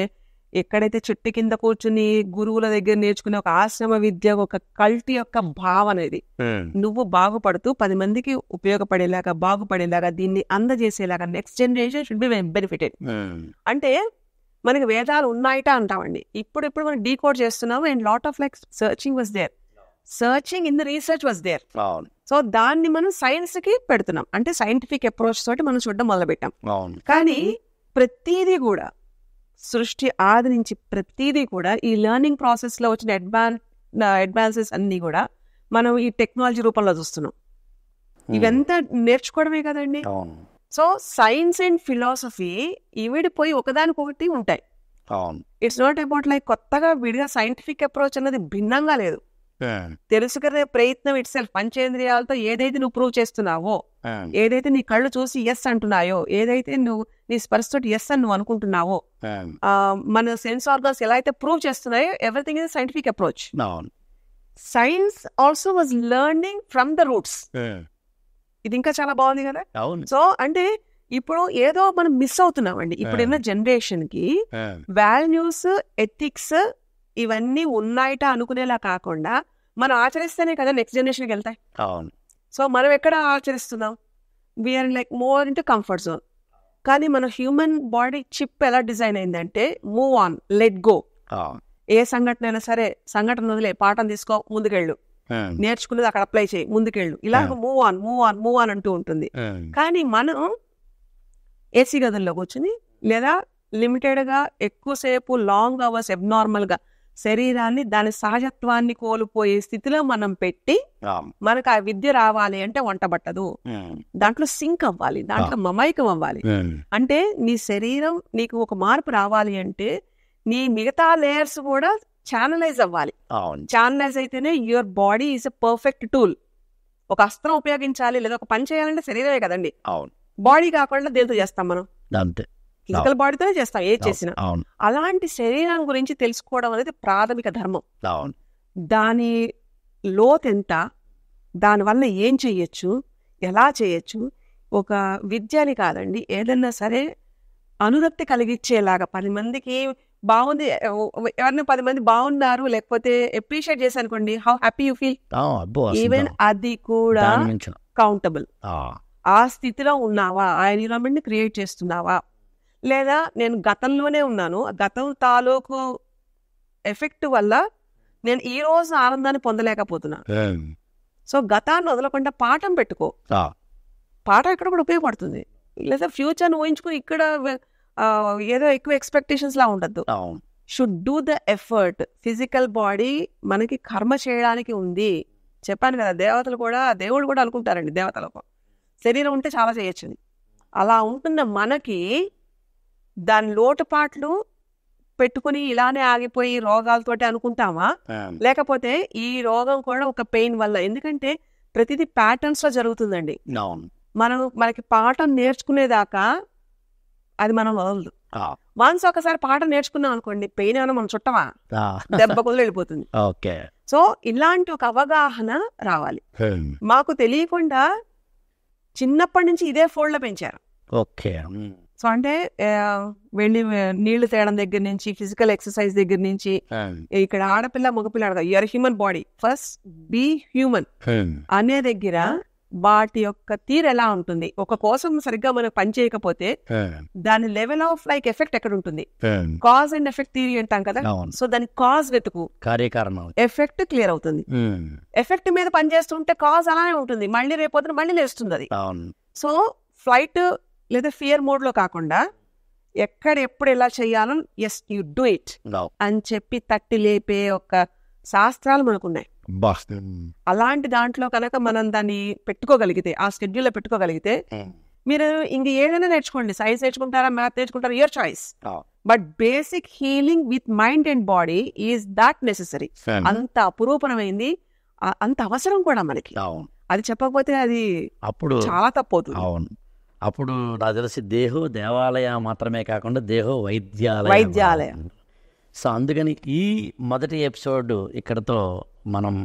ఎక్కడైతే చెట్టు కింద కూర్చుని గురువుల దగ్గర నేర్చుకునే ఒక ఆశ్రమ విద్య, ఒక కల్ట్ యొక్క భావన ఇది. నువ్వు బాగుపడుతూ 10 మందికి ఉపయోగపడేలాగా, బాగుపడేలాగా, దీన్ని అందజేసేలాగా next generation should be benefited. అంటే మనకి వేదాలు ఉన్నాయిట అంటామండి, ఇప్పుడు మనం డీకోడ్ చేస్తున్నాము. And lot of like searching was there, searching in the research was there. So దాన్ని మనం సైన్స్ కి పెడుతున్నాం, అంటే సైంటిఫిక్ అప్రోచ్ తోటి మనం చూడడం మొదలు పెట్టాం. కానీ ప్రతిదీ కూడా సృష్టి ఆది నుంచి ప్రతిదీ కూడా ఈ లెర్నింగ్ ప్రాసెస్ లో వచ్చిన అడ్వాన్సెస్ అన్ని కూడా మనం ఈ టెక్నాలజీ రూపంలో చూస్తున్నాం. ఇవంతా నేర్చుకోవడమే కదండి. అవును సో సైన్స్ అండ్ ఫిలాసఫీ ఇవిడిపోయి ఒకదానికొకటి ఉంటాయి. అవును ఇట్స్ నాట్ అబౌట్ లైక్ కొత్తగా విడిగా సైంటిఫిక్ అప్రోచ్ అన్నది భిన్నంగా లేదు. తెలుసుకునే ప్రయత్నం ఇట్ సెల్ఫ్, పంచేంద్రియాలతో ఏదైతే నువ్వు ప్రూవ్ చేస్తున్నావో, ఏదైతే నీ కళ్ళు చూసి ఎస్ అంటున్నాయో, ఏదైతే నువ్వు నీ స్పర్శతోటి ఎస్ అని నువ్వు అనుకుంటున్నావో, మన సెన్స్ ఆర్గన్స్ ఎలా అయితే ప్రూవ్ చేస్తున్నాయో, everything is scientific approach. Science also was learning from the roots. ఇది ఇంకా చాలా బాగుంది కదా. సో అంటే ఇప్పుడు ఏదో మనం మిస్ అవుతున్నామండి. ఇప్పుడున్న జనరేషన్ కి వాల్యూస్, ఎథిక్స్ ఇవన్నీ ఉన్నాయట అనుకునేలా కాకుండా మనం ఆచరిస్తేనే కదా నెక్స్ట్ జనరేషన్కి వెళ్తాయి. సో మనం ఎక్కడ ఆచరిస్తున్నాం? We're like more into comfort zone. కానీ మన హ్యూమన్ బాడీ చిప్ ఎలా డిజైన్ అయిందంటే మూవ్ ఆన్, లెట్ గో. ఏ సంఘటన అయినా సరే, సంఘటన వదిలే, పాఠం తీసుకో, ముందుకెళ్ళు, నేర్చుకున్నది అక్కడ అప్లై చేయి, ముందుకెళ్ళు, ఇలాగ move on move on move on అంటూ ఉంటుంది. కానీ మనం ఏసీ గదుల్లో కూర్చుని లేదా లిమిటెడ్గా ఎక్కువసేపు లాంగ్ అవర్స్ అబ్నార్మల్గా శరీరాన్ని దాని సహజత్వాన్ని కోల్పోయే స్థితిలో మనం పెట్టి మనకు ఆ విద్య రావాలి అంటే వంట పట్టదు. దాంట్లో సింక్ అవ్వాలి, దాంట్లో మమైకం అవ్వాలి. అంటే నీ శరీరం నీకు ఒక మార్పు రావాలి అంటే నీ మిగతా లేయర్స్ కూడా ఛానలైజ్ అవ్వాలి. ఛానలైజ్ అయితేనే your body is a perfect tool. ఒక అస్త్రం ఉపయోగించాలి లేదా ఒక పని చేయాలంటే శరీరమే కదండి. బాడీ కాకుండా దేంతో చేస్తాం మనం? ఫిజికల్ బాడీతోనే చేస్తాం ఏది చేసినా. అలాంటి శరీరం గురించి తెలుసుకోవడం అనేది ప్రాథమిక ధర్మం. దాని లోతెంత, దానివల్ల ఏం చెయ్యొచ్చు, ఎలా చేయొచ్చు, ఒక విద్యని కాదండి, ఏదన్నా సరే అనురక్తి కలిగించేలాగా 10 మందికి బాగుంది, ఎవరిని 10 మంది బాగున్నారు లేకపోతే అప్రిషియేట్ చేశానుకోండి, how happy you feel. Even అది కూడా కౌంటబుల్. ఆ స్థితిలో ఉన్నావా, ఆ ఎన్విరాన్మెంట్ ని క్రియేట్ చేస్తున్నావా, లేదా నేను గతంలోనే ఉన్నాను, గతం తాలూకు ఎఫెక్ట్ వల్ల నేను ఈ రోజు ఆనందాన్ని పొందలేకపోతున్నాను. సో గతాన్ని వదలకుండా పాఠం పెట్టుకో. పాఠం ఇక్కడ కూడా ఉపయోగపడుతుంది. లేదా ఫ్యూచర్ ఊహించుకుని ఇక్కడ ఏదో ఎక్కువ ఎక్స్పెక్టేషన్స్ లా ఉండద్దు. Should do the effort. Physical body మనకి కర్మ చేయడానికి ఉంది. చెప్పాను కదా, దేవతలు కూడా, దేవుడు కూడా అనుకుంటారండి దేవతలకు శరీరం ఉంటే చాలా చేయొచ్చు. అలా ఉంటున్న మనకి దాని లోటుపాట్లు పెట్టుకుని ఇలానే ఆగిపోయి రోగాలతోటి అనుకుంటామా, లేకపోతే ఈ రోగం కూడా ఒక పెయిన్ వల్ల? ఎందుకంటే ప్రతిదీ ప్యాటర్న్స్ లో జరుగుతుందండి. మనకి పాఠం నేర్చుకునేదాకా అది మనం వదలదు. వన్స్ ఒకసారి పాఠం నేర్చుకున్నాం అనుకోండి, పెయిన్ ఏమైనా మనం చుట్టమా, దెబ్బ కుదిరి వెళ్ళిపోతుంది. సో ఇలాంటి ఒక అవగాహన రావాలి. మాకు తెలియకుండా చిన్నప్పటి నుంచి ఇదే ఫోల్డ్ లో పెంచారు. సో అంటే వెళ్ళి నీళ్లు తేయడం దగ్గర నుంచి, ఫిజికల్ ఎక్సర్సైజ్ దగ్గర నుంచి, ఇక్కడ ఆడపిల్ల మగపిల్ల అడగా, you're human body, first be human అనే దగ్గర వాటి యొక్క తీరు ఎలా ఉంటుంది, ఒక కోసం సరిగ్గా మనకు పని చేయకపోతే దాని లెవెల్ ఆఫ్ లైక్ ఎఫెక్ట్ ఎక్కడ ఉంటుంది. కాజ్ అండ్ ఎఫెక్ట్ థియరీ అంటాం కదా. సో దాని కాజ్ వెతుకు, కార్యకారణం, ఎఫెక్ట్ క్లియర్ అవుతుంది. ఎఫెక్ట్ మీద పనిచేస్తుంటే కాజ్ అలానే ఉంటుంది, మళ్ళీ రేపొద్దున మళ్ళీ లేస్తుంది అది. సో ఫ్లైట్ లేదా ఫియర్ మోడ్ లో కాకుండా ఎక్కడ ఎప్పుడు ఎలా చెయ్యాలో, ఎస్ యు డూ ఇట్ అని చెప్పి తట్టి లేపే ఒక శాస్త్రాలు మనకున్నాయి. అలాంటి దాంట్లో కనుక మనం దాన్ని పెట్టుకోగలిగితే, ఆ స్కెడ్యూల్ లో పెట్టుకోగలిగితే, మీరు ఇంక ఏదైనా నేర్చుకోండి, సైన్స్ నేర్చుకుంటారా, మ్యాథ్ నేర్చుకుంటారా, your choice. But basic healing with mind and body is that necessary. అంత అపురూపమైంది, అంత అవసరం కూడా మనకి. అది చెప్పకపోతే అది అప్పుడు చాలా తప్పవుతుంది. అప్పుడు నాకు తెలిసి దేహో దేవాలయ మాత్రమే కాకుండా దేహో వైద్యాలయం. సో అందుకని ఈ మొదటి ఎపిసోడ్ ఇక్కడతో మనం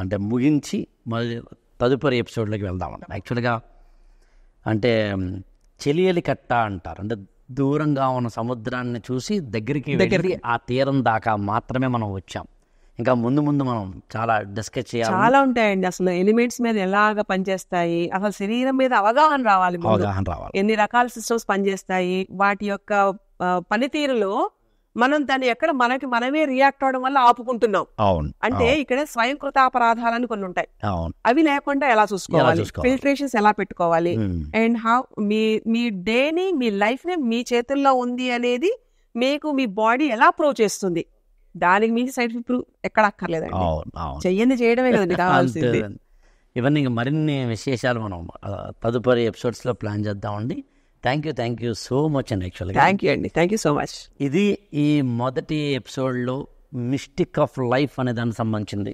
అంటే ముగించి మళ్ళీ తదుపరి ఎపిసోడ్లోకి వెళ్దామండి. యాక్చువల్గా అంటే చెలియలి కట్ట అంటారు, అంటే దూరంగా ఉన్న సముద్రాన్ని చూసి దగ్గరికి ఆ తీరం దాకా మాత్రమే మనం వచ్చాం. ఇంకా ముందు మనం చాలా డిస్కస్ చేయాలి, చాలా ఉంటాయండి. అసలు ఎలిమెంట్స్ మీద ఎలాగ పనిచేస్తాయి, అసలు శరీరం మీద అవగాహన రావాలి. ఎన్ని రకాల సిస్టమ్స్ పనిచేస్తాయి, వాటి యొక్క పనితీరులో మనం దాన్ని ఎక్కడ మనమే రియాక్ట్ అవడం వల్ల ఆపుకుంటున్నాం. అంటే ఇక్కడ స్వయంకృతాపరాధాలని కొన్ని ఉంటాయి, అవి లేకుండా ఎలా చూసుకోవాలి, ఫిల్టరేషన్స్ ఎలా పెట్టుకోవాలి, అండ్ హౌ మీ డేని, మీ లైఫ్ ని మీ చేతుల్లో ఉంది అనేది మీకు మీ బాడీ ఎలా ప్రూవ్ చేస్తుంది. దానికి మించి సైడ్ ఎఫెక్ట్ ఎక్కడ అక్కర్లేదండి. అవును అవును చెయ్యండి చేయడమే కదండి కావాల్సింది. అంతే. ఇవన్నీ ఇంకా మరిన్ని విశేషాలు మనం తదుపరి ఎపిసోడ్స్లో ప్లాన్ చేద్దామండి. థ్యాంక్ యూ సో మచ్ అండి. యాక్చువల్గా థ్యాంక్ యూ అండి, థ్యాంక్ యూ సో మచ్. ఇది ఈ మొదటి ఎపిసోడ్లో మిస్టిక్ ఆఫ్ లైఫ్ అనే దానికి సంబంధించింది.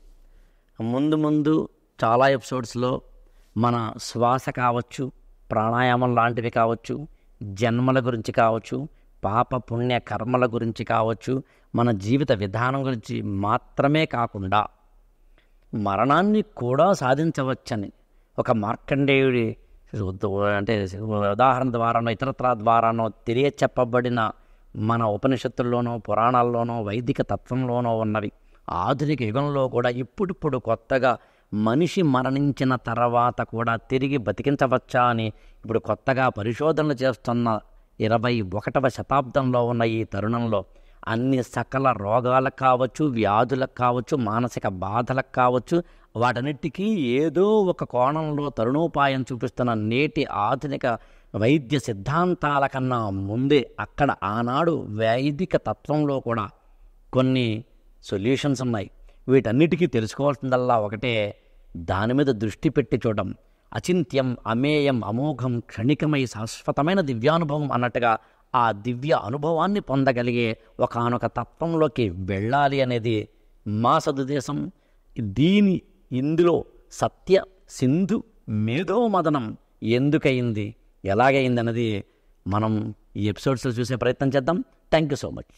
ముందు చాలా ఎపిసోడ్స్లో మన శ్వాస కావచ్చు, ప్రాణాయామం లాంటివి కావచ్చు, జన్మల గురించి కావచ్చు, పాప పుణ్య కర్మల గురించి కావచ్చు, మన జీవిత విధానం గురించి మాత్రమే కాకుండా మరణాన్ని కూడా సాధించవచ్చని ఒక మార్కండేయుడి అంటే ఉదాహరణ ద్వారానో ఇతరత్రా ద్వారానో తెలియచెప్పబడిన మన ఉపనిషత్తుల్లోనో పురాణాల్లోనో వైదిక తత్వంలోనో ఉన్నవి ఆధునిక యుగంలో కూడా ఇప్పుడు కొత్తగా మనిషి మరణించిన తర్వాత కూడా తిరిగి బతికించవచ్చా అని ఇప్పుడు కొత్తగా పరిశోధనలు చేస్తున్న 21వ శతాబ్దంలో ఉన్న ఈ తరుణంలో అన్ని సకల రోగాలకు కావచ్చు, వ్యాధులకు కావచ్చు, మానసిక బాధలకు కావచ్చు, వాటన్నిటికీ ఏదో ఒక కోణంలో తరుణోపాయం చూపిస్తున్న నేటి ఆధునిక వైద్య సిద్ధాంతాల కన్నా ముందే అక్కడ ఆనాడు వైదిక తత్వంలో కూడా కొన్ని సొల్యూషన్స్ ఉన్నాయి. వీటన్నిటికీ తెలుసుకోవాల్సిందల్లా ఒకటే, దాని మీద దృష్టి పెట్టి చూడడం. అచింత్యం, అమేయం, అమోఘం, క్షణికమై శాశ్వతమైన దివ్యానుభవం అన్నట్టుగా ఆ దివ్య అనుభవాన్ని పొందగలిగే ఒకానొక తత్వంలోకి వెళ్ళాలి అనేది మా సదుద్దేశం. ఇందులో సత్య సింధు మేధో మదనం ఎందుకయింది, ఎలాగైంది అన్నది మనం ఈ ఎపిసోడ్స్లో చూసే ప్రయత్నం చేద్దాం. Thank you so much.